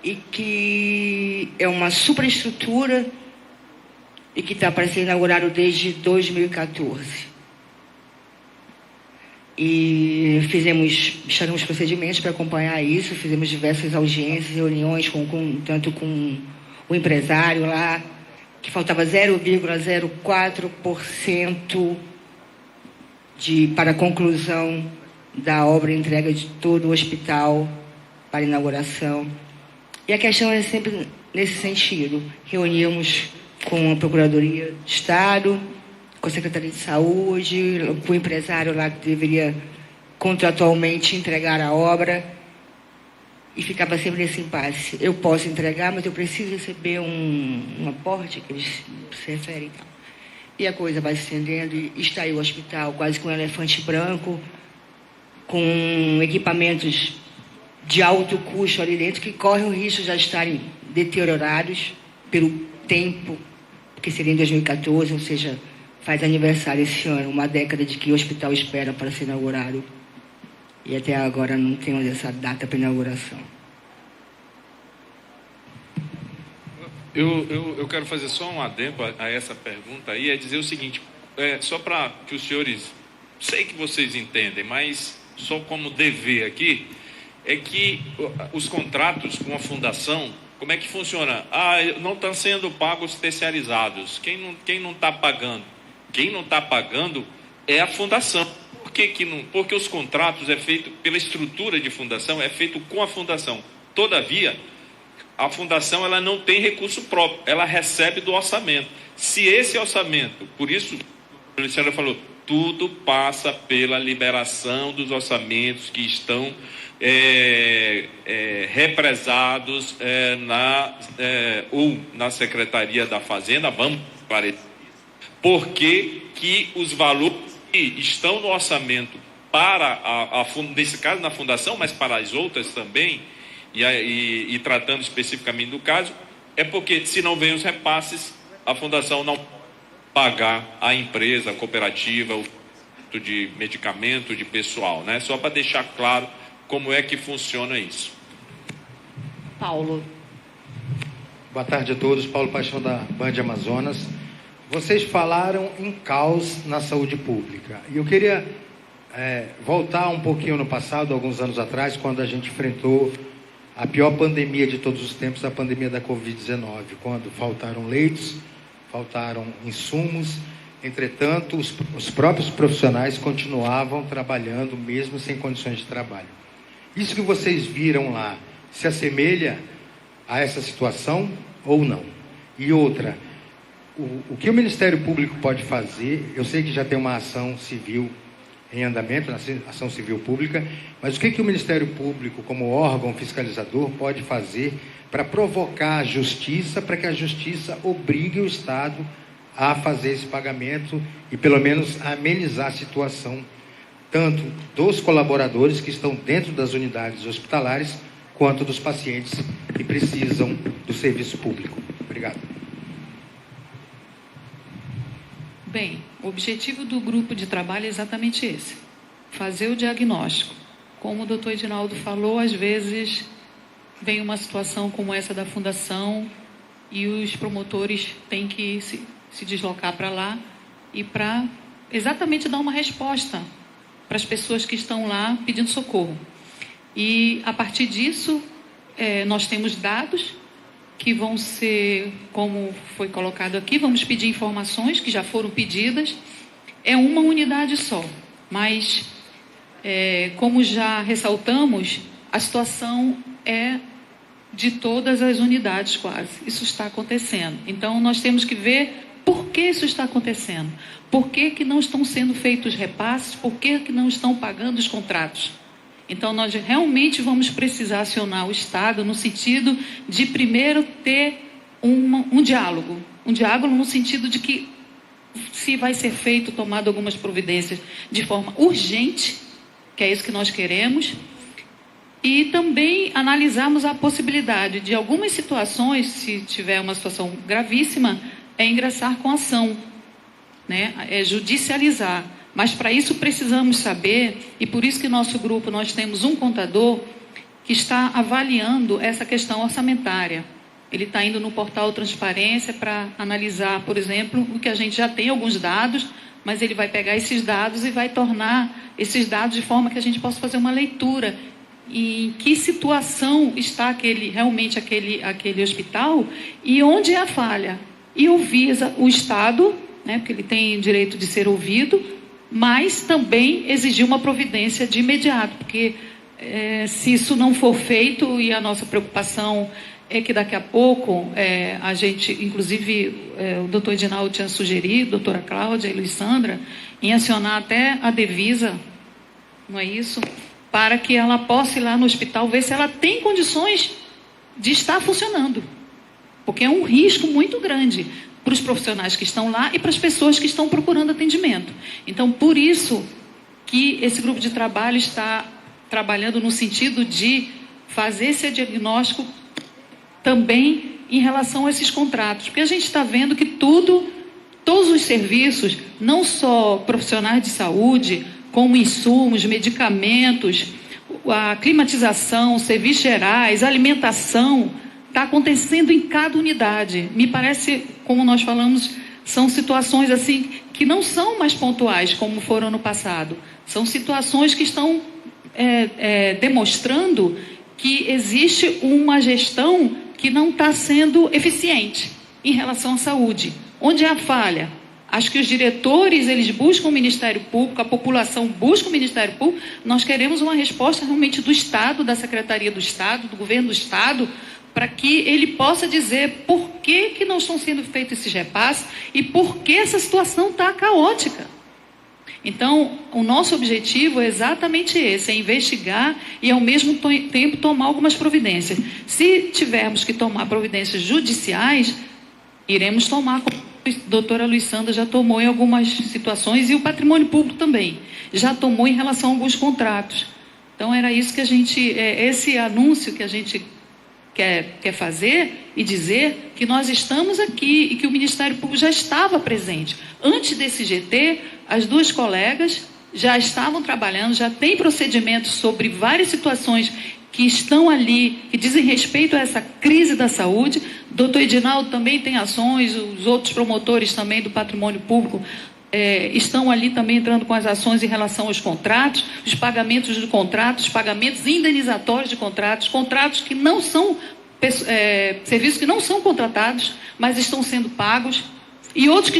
E que é uma superestrutura e que está para ser inaugurado desde 2014. E estaremos procedimentos para acompanhar isso, fizemos diversas audiências, reuniões tanto com o empresário lá, que faltava 0,04% para a conclusão da obra e entrega de todo o hospital para a inauguração. E a questão é sempre nesse sentido. Reunimos com a Procuradoria de Estado, com a Secretaria de Saúde, com o empresário lá que deveria contratualmente entregar a obra, e ficava sempre nesse impasse. Eu posso entregar, mas eu preciso receber um aporte, que eles se referem e tal. E a coisa vai se estendendo, e está aí o hospital quase com um elefante branco, com equipamentos de alto custo ali dentro, que correm o risco de já estarem deteriorados pelo tempo, porque seria em 2014, ou seja, faz aniversário esse ano, uma década de que o hospital espera para ser inaugurado. E até agora não temos essa data para inauguração. Eu quero fazer só um adendo a essa pergunta aí, é dizer o seguinte, só para que os senhores, sei que vocês entendem, mas só como dever aqui, é que os contratos com a fundação, como é que funciona? Não estão sendo pagos terceirizados. Quem não está pagando? Quem não está pagando é a fundação. Por que não? Porque os contratos é feito pela estrutura de fundação, é feito com a fundação. Todavia, a fundação ela não tem recurso próprio, ela recebe do orçamento. Se esse orçamento, por isso, a senhora falou, tudo passa pela liberação dos orçamentos que estão represados ou na Secretaria da Fazenda, vamos parecer, porque que os valores que estão no orçamento para, nesse caso na fundação, mas para as outras também, e tratando especificamente do caso, é porque se não vem os repasses, a fundação não pagar a empresa, a cooperativa, o de medicamento, de pessoal, né? Só para deixar claro como é que funciona isso. Paulo. Boa tarde a todos. Paulo Paixão, da Band Amazonas. Vocês falaram em caos na saúde pública. E eu queria voltar um pouquinho no passado, alguns anos atrás, quando a gente enfrentou a pior pandemia de todos os tempos, a pandemia da Covid-19, quando faltaram leitos, faltaram insumos. Entretanto, os próprios profissionais continuavam trabalhando, mesmo sem condições de trabalho. Isso que vocês viram lá se assemelha a essa situação ou não? E outra, o que o Ministério Público pode fazer? Eu sei que já tem uma ação civil em andamento, ação civil pública, mas o que o Ministério Público, como órgão fiscalizador, pode fazer para provocar a justiça, para que a justiça obrigue o Estado a fazer esse pagamento e, pelo menos, a amenizar a situação, tanto dos colaboradores que estão dentro das unidades hospitalares, quanto dos pacientes que precisam do serviço público. Obrigado. Bem, o objetivo do grupo de trabalho é exatamente esse: fazer o diagnóstico. Como o doutor Edinaldo falou, às vezes vem uma situação como essa da fundação e os promotores têm que se deslocar para lá e para exatamente dar uma resposta para as pessoas que estão lá pedindo socorro. E, a partir disso, nós temos dados que vão ser, como foi colocado aqui, vamos pedir informações que já foram pedidas. É uma unidade só, mas, como já ressaltamos, a situação é de todas as unidades quase. Isso está acontecendo. Então, nós temos que ver por que isso está acontecendo. Por que não estão sendo feitos repasses? Por que não estão pagando os contratos? Então, nós realmente vamos precisar acionar o Estado no sentido de, primeiro, ter um diálogo. Um diálogo no sentido de que, se vai ser feito, tomado algumas providências de forma urgente, que é isso que nós queremos, e também analisarmos a possibilidade de algumas situações, se tiver uma situação gravíssima, ingressar com ação, né? Judicializar. Mas para isso precisamos saber, e por isso que nosso grupo, nós temos um contador que está avaliando essa questão orçamentária. Ele está indo no portal Transparência para analisar, por exemplo, o que a gente já tem alguns dados, mas ele vai pegar esses dados e vai tornar esses dados de forma que a gente possa fazer uma leitura. Em que situação está realmente aquele hospital e onde é a falha. E ouvir o Estado, né, porque ele tem direito de ser ouvido, mas também exigir uma providência de imediato, porque se isso não for feito, e a nossa preocupação é que daqui a pouco a gente, inclusive o doutor Edinaldo tinha sugerido, a doutora Cláudia e a Luísandra, em acionar até a Devisa, não é isso? Para que ela possa ir lá no hospital ver se ela tem condições de estar funcionando. Porque é um risco muito grande para os profissionais que estão lá e para as pessoas que estão procurando atendimento. Então, por isso que esse grupo de trabalho está trabalhando no sentido de fazer esse diagnóstico também em relação a esses contratos. Porque a gente está vendo que todos os serviços, não só profissionais de saúde, como insumos, medicamentos, a climatização, serviços gerais, alimentação, está acontecendo em cada unidade. Me parece, como nós falamos, são situações assim que não são mais pontuais, como foram no passado. São situações que estão demonstrando que existe uma gestão que não está sendo eficiente em relação à saúde. Onde é a falha? Acho que os diretores, eles buscam o Ministério Público, a população busca o Ministério Público. Nós queremos uma resposta realmente do Estado, da Secretaria do Estado, do Governo do Estado, para que ele possa dizer por que não estão sendo feitos esses repasses e por que essa situação está caótica. Então, o nosso objetivo é exatamente esse, é investigar e, ao mesmo tempo, tomar algumas providências. Se tivermos que tomar providências judiciais, iremos tomar, como a doutora Luísandra já tomou em algumas situações, e o patrimônio público também já tomou em relação a alguns contratos. Então, era isso que a gente, esse anúncio que a gente quer fazer e dizer que nós estamos aqui e que o Ministério Público já estava presente. Antes desse GT, as duas colegas já estavam trabalhando, já tem procedimentos sobre várias situações que estão ali, que dizem respeito a essa crise da saúde. O doutor Edinaldo também tem ações, os outros promotores também do patrimônio público estão ali também entrando com as ações em relação aos contratos, os pagamentos de contratos, pagamentos indenizatórios de contratos, contratos que não são, serviços que não são contratados, mas estão sendo pagos, e outros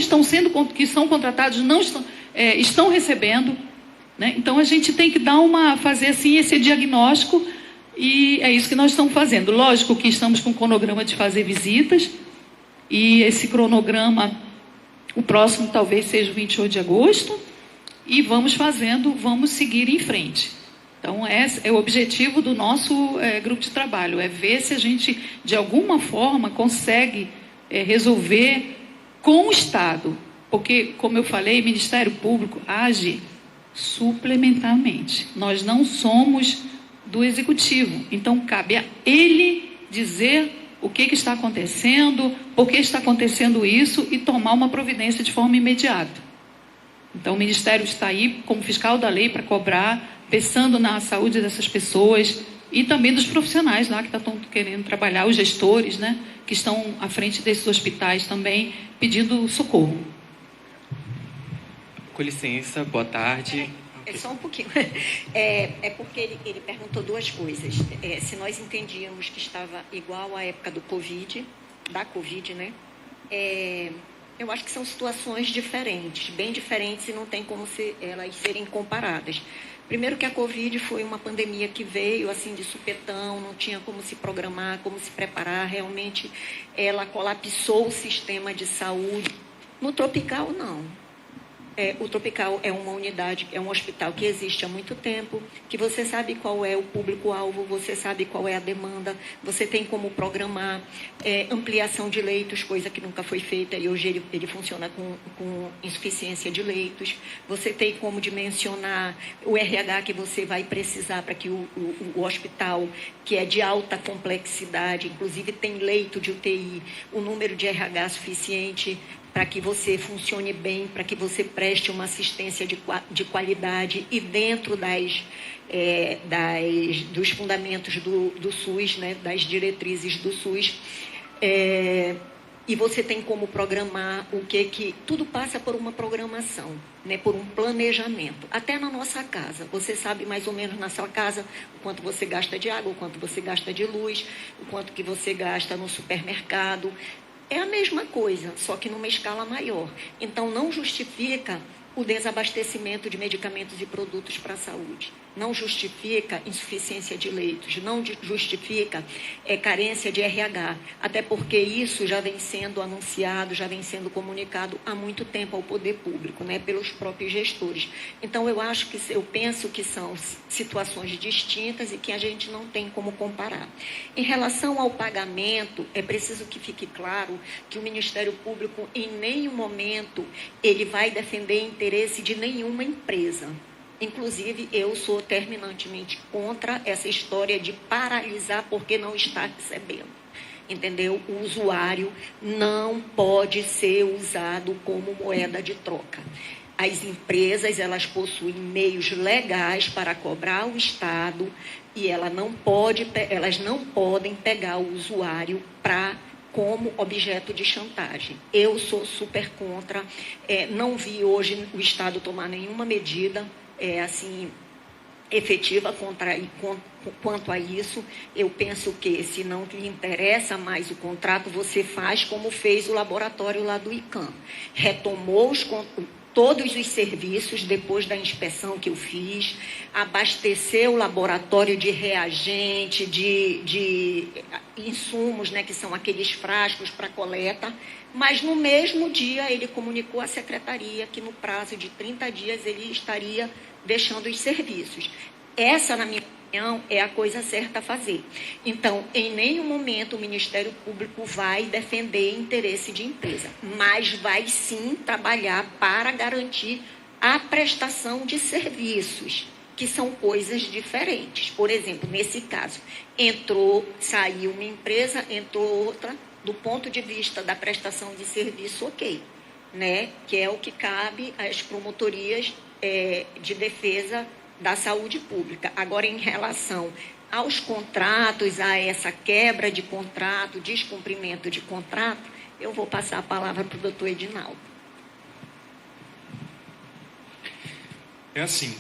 que são contratados não estão recebendo, né? Então a gente tem que fazer assim esse diagnóstico, e é isso que nós estamos fazendo. Lógico que estamos com o cronograma de fazer visitas, e esse cronograma, o próximo talvez seja o 28 de agosto, e vamos seguir em frente. Então, esse é o objetivo do nosso grupo de trabalho, é ver se a gente, de alguma forma, consegue resolver com o Estado. Porque, como eu falei, o Ministério Público age suplementarmente. Nós não somos do Executivo. Então, cabe a ele dizer o que está acontecendo, por que está acontecendo isso, e tomar uma providência de forma imediata. Então, o Ministério está aí como fiscal da lei para cobrar, pensando na saúde dessas pessoas e também dos profissionais lá que estão querendo trabalhar, os gestores, né, que estão à frente desses hospitais também, pedindo socorro. Com licença, boa tarde. Só um pouquinho. É porque ele perguntou duas coisas. Se nós entendíamos que estava igual à época da Covid, né? Eu acho que são situações diferentes, bem diferentes, e não tem como elas serem comparadas. Primeiro que a Covid foi uma pandemia que veio assim de supetão, não tinha como se programar, como se preparar. Realmente ela colapsou o sistema de saúde. No tropical, não. O Tropical é uma unidade, é um hospital que existe há muito tempo, que você sabe qual é o público-alvo, você sabe qual é a demanda, você tem como programar ampliação de leitos, coisa que nunca foi feita, e hoje ele funciona com insuficiência de leitos. Você tem como dimensionar o RH que você vai precisar para que o hospital, que é de alta complexidade, inclusive tem leito de UTI, o número de RH suficiente para que você funcione bem, para que você preste uma assistência de qualidade e dentro dos fundamentos do SUS, né, das diretrizes do SUS. E você tem como programar que tudo passa por uma programação, né, por um planejamento. Até na nossa casa, você sabe mais ou menos na sua casa o quanto você gasta de água, o quanto você gasta de luz, o quanto que você gasta no supermercado. É a mesma coisa, só que numa escala maior. Então, não justifica o desabastecimento de medicamentos e produtos para a saúde. Não justifica insuficiência de leitos, não justifica carência de RH, até porque isso já vem sendo anunciado, já vem sendo comunicado há muito tempo ao poder público, né, pelos próprios gestores. Então, eu penso que são situações distintas e que a gente não tem como comparar. Em relação ao pagamento, é preciso que fique claro que o Ministério Público, em nenhum momento, ele vai defender interesse de nenhuma empresa. Inclusive, eu sou terminantemente contra essa história de paralisar porque não está recebendo. Entendeu? O usuário não pode ser usado como moeda de troca. As empresas, elas possuem meios legais para cobrar o Estado e elas não podem pegar o usuário como objeto de chantagem. Eu sou super contra, não vi hoje o Estado tomar nenhuma medida efetiva quanto a isso. Eu penso que, se não lhe interessa mais o contrato, você faz como fez o laboratório lá do ICAM. Retomou todos os serviços depois da inspeção que eu fiz, abasteceu o laboratório de reagente, de insumos, né, que são aqueles frascos para coleta, mas no mesmo dia ele comunicou à secretaria que no prazo de 30 dias ele estaria deixando os serviços. Essa, na minha opinião, é a coisa certa a fazer. Então, em nenhum momento o Ministério Público vai defender interesse de empresa, mas vai sim trabalhar para garantir a prestação de serviços, que são coisas diferentes. Por exemplo, nesse caso, saiu uma empresa, entrou outra. Do ponto de vista da prestação de serviço, ok, né? Que é o que cabe às promotorias de defesa da saúde pública. Agora, em relação aos contratos, a essa quebra de contrato, descumprimento de contrato, eu vou passar a palavra para o doutor Edinaldo. É assim,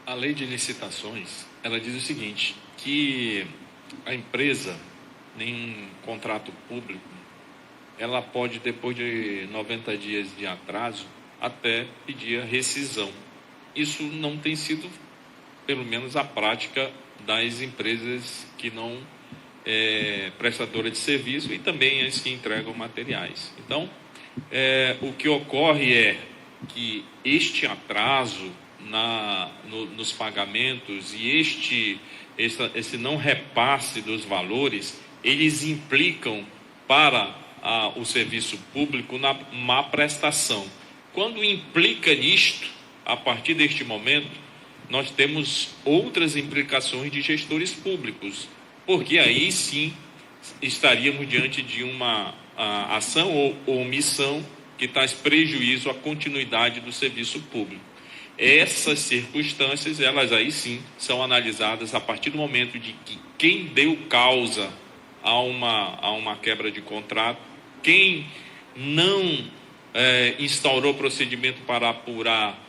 a lei de licitações, ela diz o seguinte, que a empresa, em contrato público, ela pode, depois de 90 dias de atraso, até pedir a rescisão. Isso não tem sido, pelo menos, a prática das empresas que não prestadoras de serviço e também as que entregam materiais. Então, o que ocorre é que este atraso nos pagamentos e esse não repasse dos valores, eles implicam para o serviço público na má prestação. Quando implica nisto, a partir deste momento, nós temos outras implicações de gestores públicos, porque aí sim estaríamos diante de uma ação ou omissão que traz prejuízo à continuidade do serviço público. Essas circunstâncias, elas aí sim são analisadas a partir do momento de que quem deu causa a uma quebra de contrato, quem não instaurou procedimento para apurar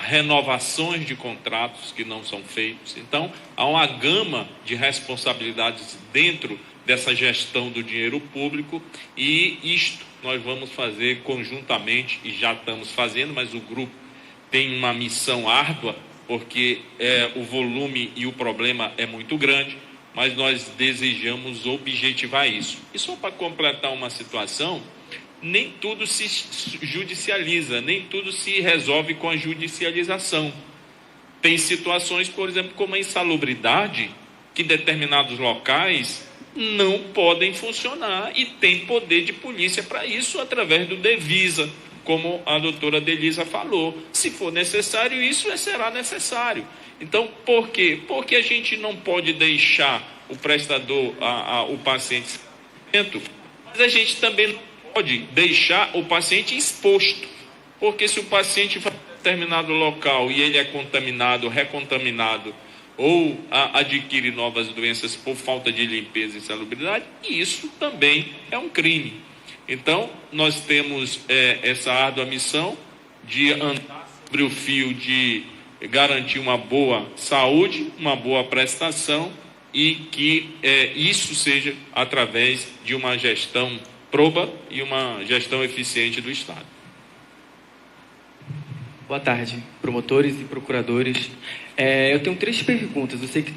renovações de contratos que não são feitos. Então, há uma gama de responsabilidades dentro dessa gestão do dinheiro público e isto nós vamos fazer conjuntamente e já estamos fazendo, mas o grupo tem uma missão árdua porque o volume e o problema é muito grande, mas nós desejamos objetivar isso. E só para completar uma situação, nem tudo se judicializa, nem tudo se resolve com a judicialização. Tem situações, por exemplo, como a insalubridade, que determinados locais não podem funcionar e tem poder de polícia para isso através do Devisa, como a doutora Delisa falou. Se for necessário, isso será necessário. Então, por quê? Porque a gente não pode deixar o prestador, o paciente, mas a gente também não pode deixar o paciente exposto, porque se o paciente vai a determinado local e ele é contaminado, recontaminado, ou adquire novas doenças por falta de limpeza e insalubridade, isso também é um crime. Então, nós temos essa árdua missão de andar sobre o fio de garantir uma boa saúde, uma boa prestação e que isso seja através de uma gestão proba e uma gestão eficiente do Estado. Boa tarde, promotores e procuradores. Eu tenho 3 perguntas. Eu sei que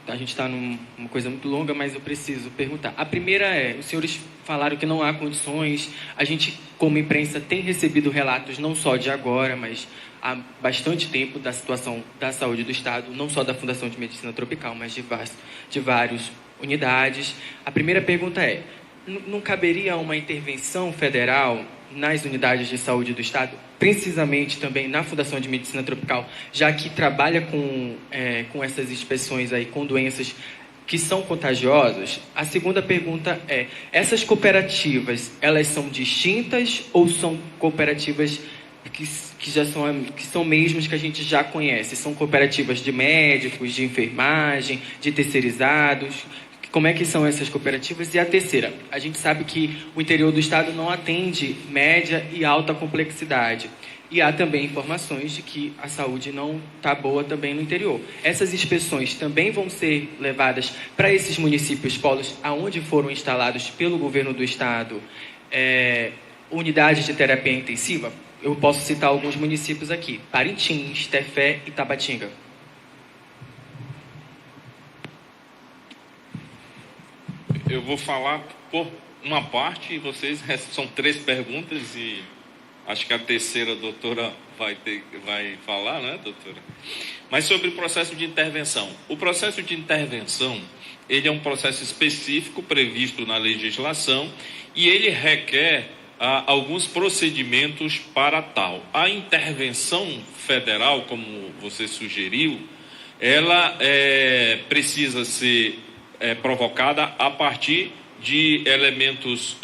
a gente está numa coisa muito longa, mas eu preciso perguntar. A primeira os senhores falaram que não há condições. A gente, como imprensa, tem recebido relatos não só de agora, mas há bastante tempo da situação da saúde do Estado, não só da Fundação de Medicina Tropical, mas de várias unidades. A primeira pergunta não caberia uma intervenção federal nas unidades de saúde do Estado, precisamente também na Fundação de Medicina Tropical, já que trabalha com essas inspeções aí, com doenças que são contagiosas? A segunda pergunta essas cooperativas, elas são distintas ou são cooperativas que são mesmas que a gente já conhece? São cooperativas de médicos, de enfermagem, de terceirizados? Como é que são essas cooperativas? E a terceira, a gente sabe que o interior do Estado não atende média e alta complexidade. E há também informações de que a saúde não está boa também no interior. Essas inspeções também vão ser levadas para esses municípios polos, aonde foram instalados pelo governo do Estado unidades de terapia intensiva? Eu posso citar alguns municípios aqui: Parintins, Tefé e Tabatinga. Eu vou falar por uma parte, são 3 perguntas e acho que a terceira a doutora vai falar, né, doutora? Mas sobre o processo de intervenção. O processo de intervenção, ele é um processo específico previsto na legislação e ele requer alguns procedimentos para tal. A intervenção federal, como você sugeriu, ela precisa ser provocada a partir de elementos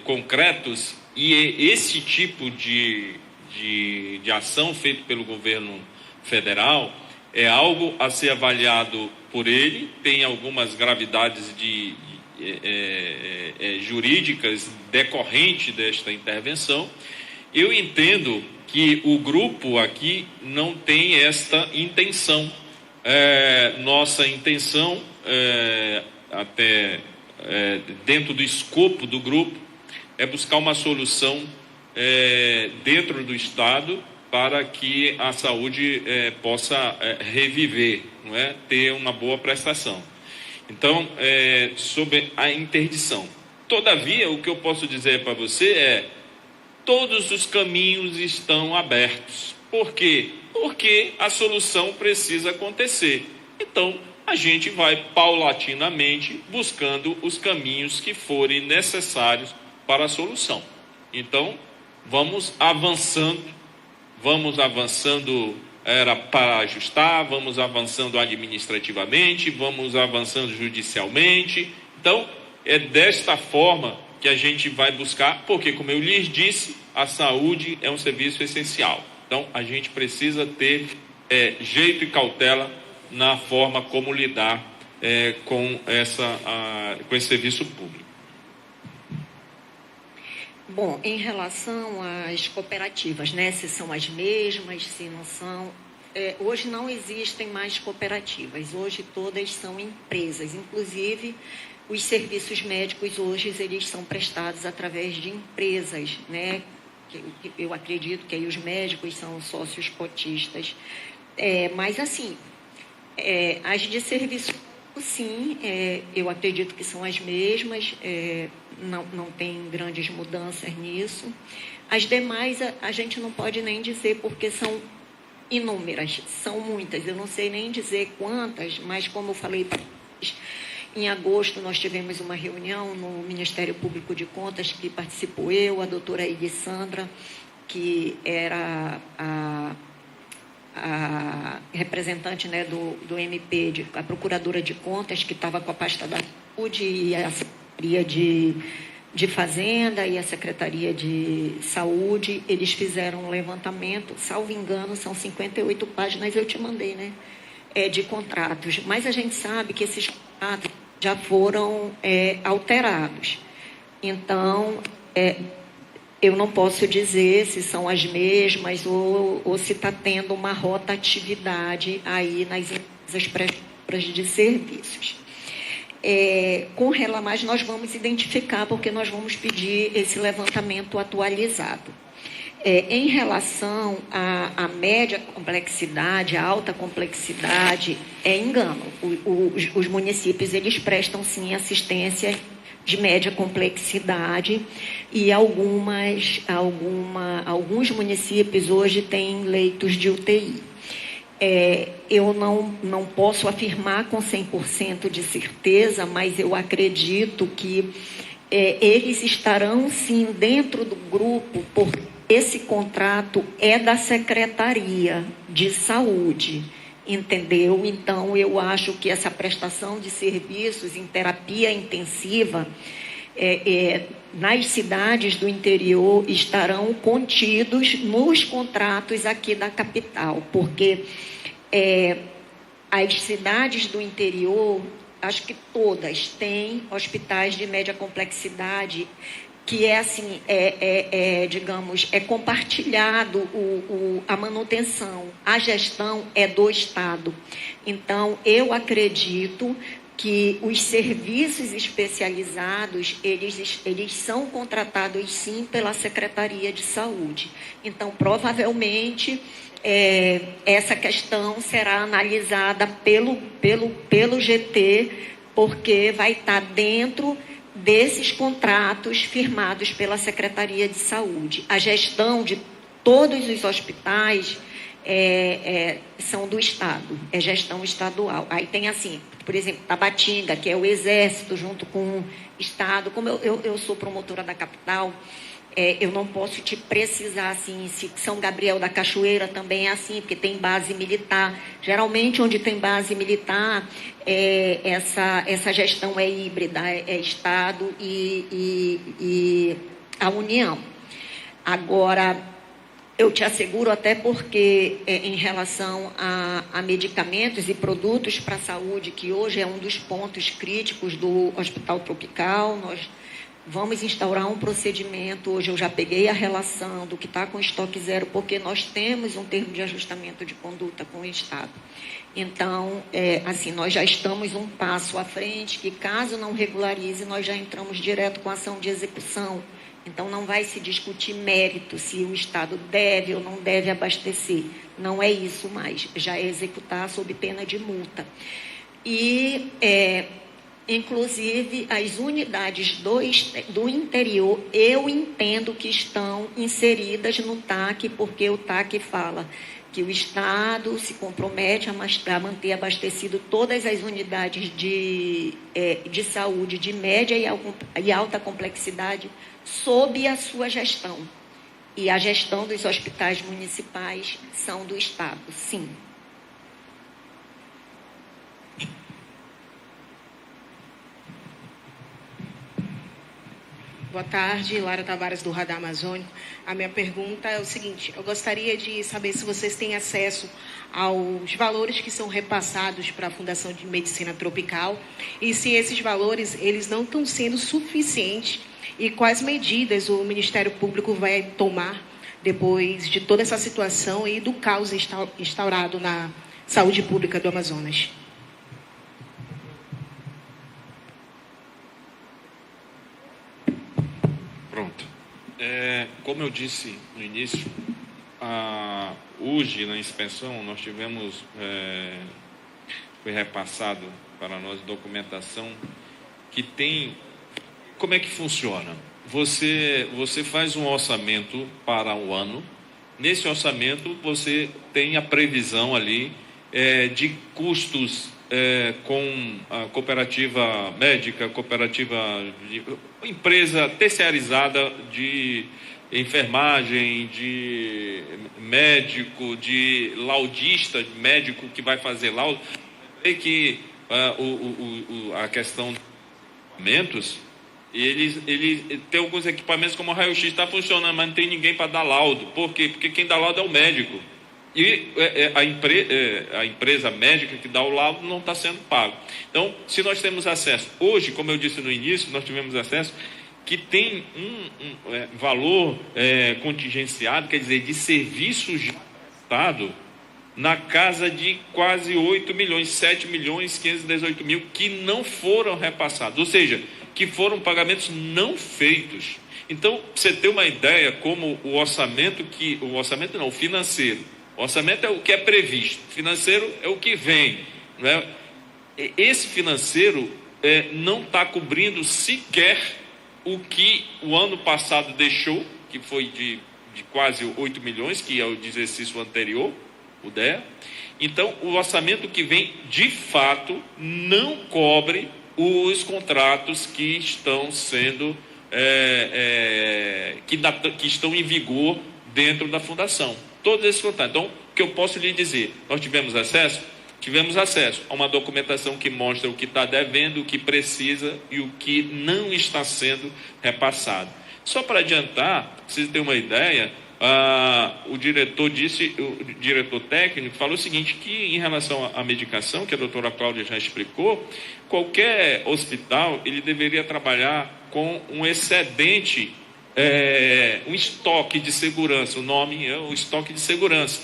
concretos e esse tipo de de ação feito pelo governo federal é algo a ser avaliado por ele, tem algumas gravidades jurídicas decorrentes desta intervenção. Eu entendo que o grupo aqui não tem esta intenção. Nossa intenção, dentro do escopo do grupo, é buscar uma solução dentro do Estado para que a saúde possa reviver, não é? Ter uma boa prestação. Então, sobre a interdição. Todavia, o que eu posso dizer para você é: todos os caminhos estão abertos. Por quê? Porque a solução precisa acontecer. Então, a gente vai paulatinamente buscando os caminhos que forem necessários para a solução. Então, vamos avançando para ajustar, vamos avançando administrativamente, vamos avançando judicialmente. Então, é desta forma que a gente vai buscar, porque, como eu lhes disse, a saúde é um serviço essencial. Então, a gente precisa ter jeito e cautela na forma como lidar com esse serviço público. Bom, em relação às cooperativas, né, se são as mesmas, se não são, hoje não existem mais cooperativas, hoje todas são empresas, inclusive os serviços médicos hoje eles são prestados através de empresas, né, eu acredito que aí os médicos são sócios cotistas, mas assim, as de serviço, sim, eu acredito que são as mesmas, não tem grandes mudanças nisso. As demais, a gente não pode nem dizer, porque são inúmeras, são muitas. Eu não sei nem dizer quantas, mas como eu falei, em agosto nós tivemos uma reunião no Ministério Público de Contas, que participou eu, a doutora Sandra, que era a representante, né, do MP, a procuradora de contas, que estava com a pasta da saúde, e a Secretaria de Fazenda e a Secretaria de Saúde. Eles fizeram um levantamento, salvo engano, são 58 páginas, eu te mandei, né, de contratos. Mas a gente sabe que esses contratos já foram alterados. Então, eu não posso dizer se são as mesmas ou se está tendo uma rotatividade aí nas empresas prestadoras de serviços. Mas nós vamos identificar, porque nós vamos pedir esse levantamento atualizado. Em relação à média complexidade, à alta complexidade, é engano. Os municípios, eles prestam, sim, assistência de média complexidade, e alguns municípios hoje têm leitos de UTI. Eu não posso afirmar com 100% de certeza, mas eu acredito que eles estarão, sim, dentro do grupo, porque esse contrato é da Secretaria de Saúde, entendeu? Então, eu acho que essa prestação de serviços em terapia intensiva nas cidades do interior estarão contidos nos contratos aqui da capital, porque as cidades do interior, acho que todas têm hospitais de média complexidade, que assim, digamos, compartilhado a manutenção, a gestão é do Estado. Então, eu acredito que os serviços especializados, eles são contratados, sim, pela Secretaria de Saúde. Então, provavelmente, essa questão será analisada pelo GT, porque vai estar dentro desses contratos firmados pela Secretaria de Saúde. A gestão de todos os hospitais são do Estado, é gestão estadual. Aí tem, assim, por exemplo, Tabatinga, que é o Exército junto com o Estado. Como eu sou promotora da capital, eu não posso te precisar, assim, se São Gabriel da Cachoeira também é assim, porque tem base militar. Geralmente, onde tem base militar, essa gestão é híbrida, é Estado e a União. Agora, Eu te asseguro, até porque em relação a medicamentos e produtos para a saúde, que hoje é um dos pontos críticos do Hospital Tropical, nós vamos instaurar um procedimento. Hoje eu já peguei a relação do que está com estoque zero, porque nós temos um termo de ajustamento de conduta com o Estado. Então, assim, nós já estamos um passo à frente, que caso não regularize, nós já entramos direto com ação de execução. Então, não vai se discutir mérito, se o Estado deve ou não deve abastecer. Não é isso mais. Já é executar sob pena de multa. E, inclusive, as unidades do interior, eu entendo que estão inseridas no TAC, porque o TAC fala que o Estado se compromete a manter abastecido todas as unidades de saúde de média e alta complexidade sob a sua gestão. E a gestão dos hospitais municipais são do Estado, sim. Boa tarde, Lara Tavares, do Radar Amazônico. A minha pergunta é o seguinte: eu gostaria de saber se vocês têm acesso aos valores que são repassados para a Fundação de Medicina Tropical e se esses valores eles não estão sendo suficientes e quais medidas o Ministério Público vai tomar depois de toda essa situação e do caos instaurado na saúde pública do Amazonas. Pronto. Como eu disse no início, hoje na inspeção nós tivemos, foi repassado para nós documentação que tem. Como é que funciona? Você faz um orçamento para o ano. Nesse orçamento você tem a previsão ali de custos com a cooperativa médica, empresa terceirizada de enfermagem, de médico, de laudista, médico que vai fazer laudo. E que a questão de equipamentos, eles têm alguns equipamentos como o raio-x está funcionando, mas não tem ninguém para dar laudo. Por quê? Porque quem dá laudo é o médico. E a empresa médica que dá o laudo não está sendo pago. Então, se nós temos acesso, hoje, como eu disse no início, nós tivemos acesso que tem um valor contingenciado, quer dizer, de serviços de Estado, na casa de quase 8 milhões, 7 milhões 518 mil, que não foram repassados, ou seja, que foram pagamentos não feitos. Então, para você ter uma ideia, como o financeiro. O orçamento é o que é previsto, o financeiro é o que vem. Não é? Esse financeiro não está cobrindo sequer o que o ano passado deixou, que foi de quase 8 milhões, que é o de exercício anterior, o DEA. Então, o orçamento que vem, de fato, não cobre os contratos que estão sendo, que estão em vigor dentro da fundação. Todos esses contratos. Então, o que eu posso lhe dizer? Nós tivemos acesso a uma documentação que mostra o que está devendo, o que precisa e o que não está sendo repassado. Só para adiantar, para vocês terem uma ideia, o diretor técnico falou o seguinte, que em relação à medicação, que a doutora Cláudia já explicou, qualquer hospital ele deveria trabalhar com um excedente, um estoque de segurança. O nome é o estoque de segurança.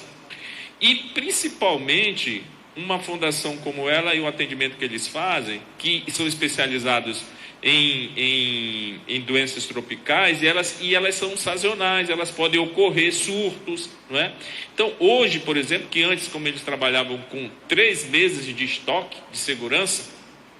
E principalmente uma fundação como ela e o atendimento que eles fazem, que são especializados em doenças tropicais, e elas são sazonais, elas podem ocorrer surtos, não é? Então, hoje, por exemplo, que antes, como eles trabalhavam com 3 meses de estoque de segurança,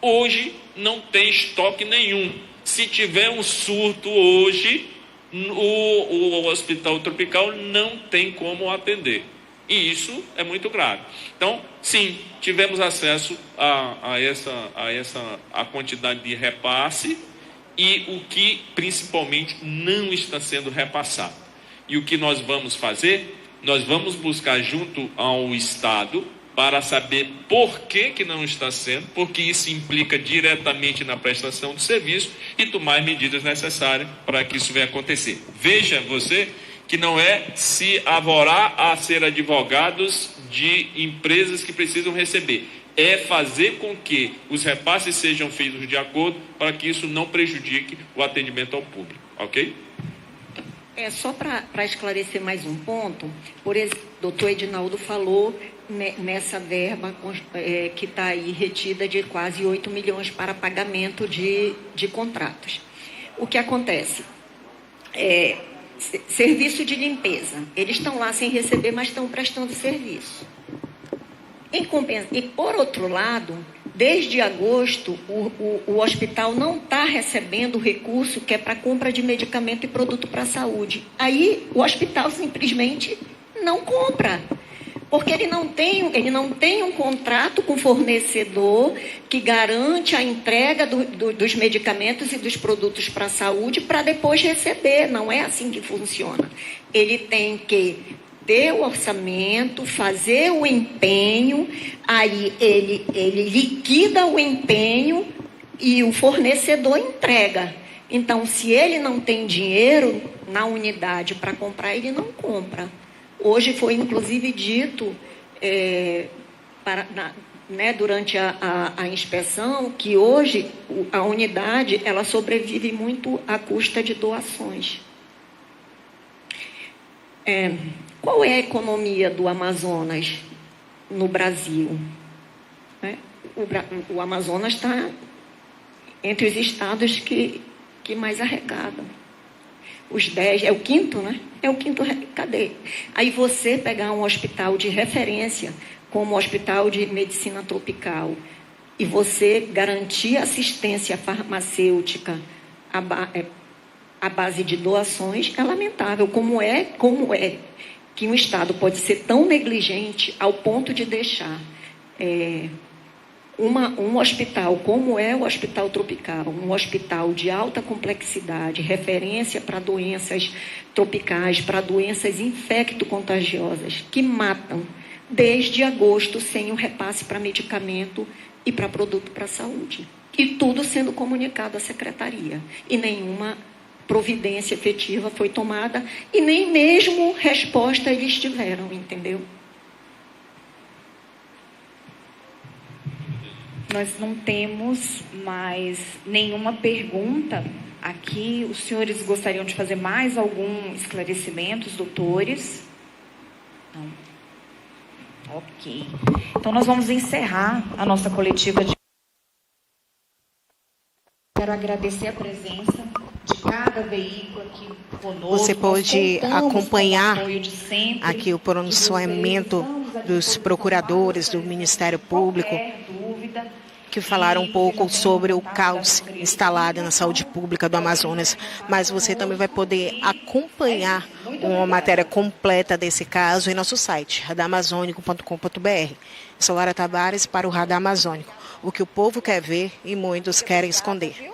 hoje não tem estoque nenhum. Se tiver um surto hoje, o Hospital Tropical não tem como atender. E isso é muito grave. Então, sim, tivemos acesso a essa quantidade de repasse e o que principalmente não está sendo repassado. E o que nós vamos fazer? Nós vamos buscar junto ao Estado para saber por que não está sendo, porque isso implica diretamente na prestação do serviço e tomar medidas necessárias para que isso venha acontecer. Veja você que não é se arvorar a ser advogados de empresas que precisam receber. É fazer com que os repasses sejam feitos de acordo para que isso não prejudique o atendimento ao público. Ok? Só para esclarecer mais um ponto, por exemplo, o doutor Edinaldo falou nessa verba que está aí retida de quase 8 milhões para pagamento de contratos. O que acontece? Serviço de limpeza. Eles estão lá sem receber, mas estão prestando serviço. E, por outro lado, desde agosto, o hospital não está recebendo o recurso que é para compra de medicamento e produto para a saúde. Aí, o hospital simplesmente não compra, porque ele não tem um contrato com o fornecedor que garante a entrega dos medicamentos e dos produtos para a saúde para depois receber. Não é assim que funciona. Ele tem que ter o orçamento, fazer o empenho, aí ele liquida o empenho e o fornecedor entrega. Então, se ele não tem dinheiro na unidade para comprar, ele não compra. Hoje foi, inclusive, dito durante a inspeção que hoje a unidade ela sobrevive muito à custa de doações. Qual é a economia do Amazonas no Brasil? O Amazonas está entre os estados que mais arrecadam. Os 10, é o quinto, né? É o quinto, cadê? Aí você pegar um hospital de referência, como o Hospital de Medicina Tropical, e você garantir assistência farmacêutica à base de doações, é lamentável. Como é que um Estado pode ser tão negligente ao ponto de deixar um hospital como é o Hospital Tropical, um hospital de alta complexidade, referência para doenças tropicais, para doenças infecto-contagiosas, que matam desde agosto sem um repasse para medicamento e para produto para a saúde. E tudo sendo comunicado à secretaria. E nenhuma providência efetiva foi tomada e nem mesmo resposta eles tiveram, entendeu? Nós não temos mais nenhuma pergunta aqui. Os senhores gostariam de fazer mais algum esclarecimento, os doutores? Não. Ok. Então, nós vamos encerrar a nossa coletiva de... Quero agradecer a presença de cada veículo aqui conosco. Você pode acompanhar aqui o pronunciamento dos procuradores do Ministério Público, que falaram um pouco sobre o caos instalado na saúde pública do Amazonas, mas você também vai poder acompanhar uma matéria completa desse caso em nosso site, radamazônico.com.br. Sou Lara Tavares para o Radar Amazônico, o que o povo quer ver e muitos querem esconder.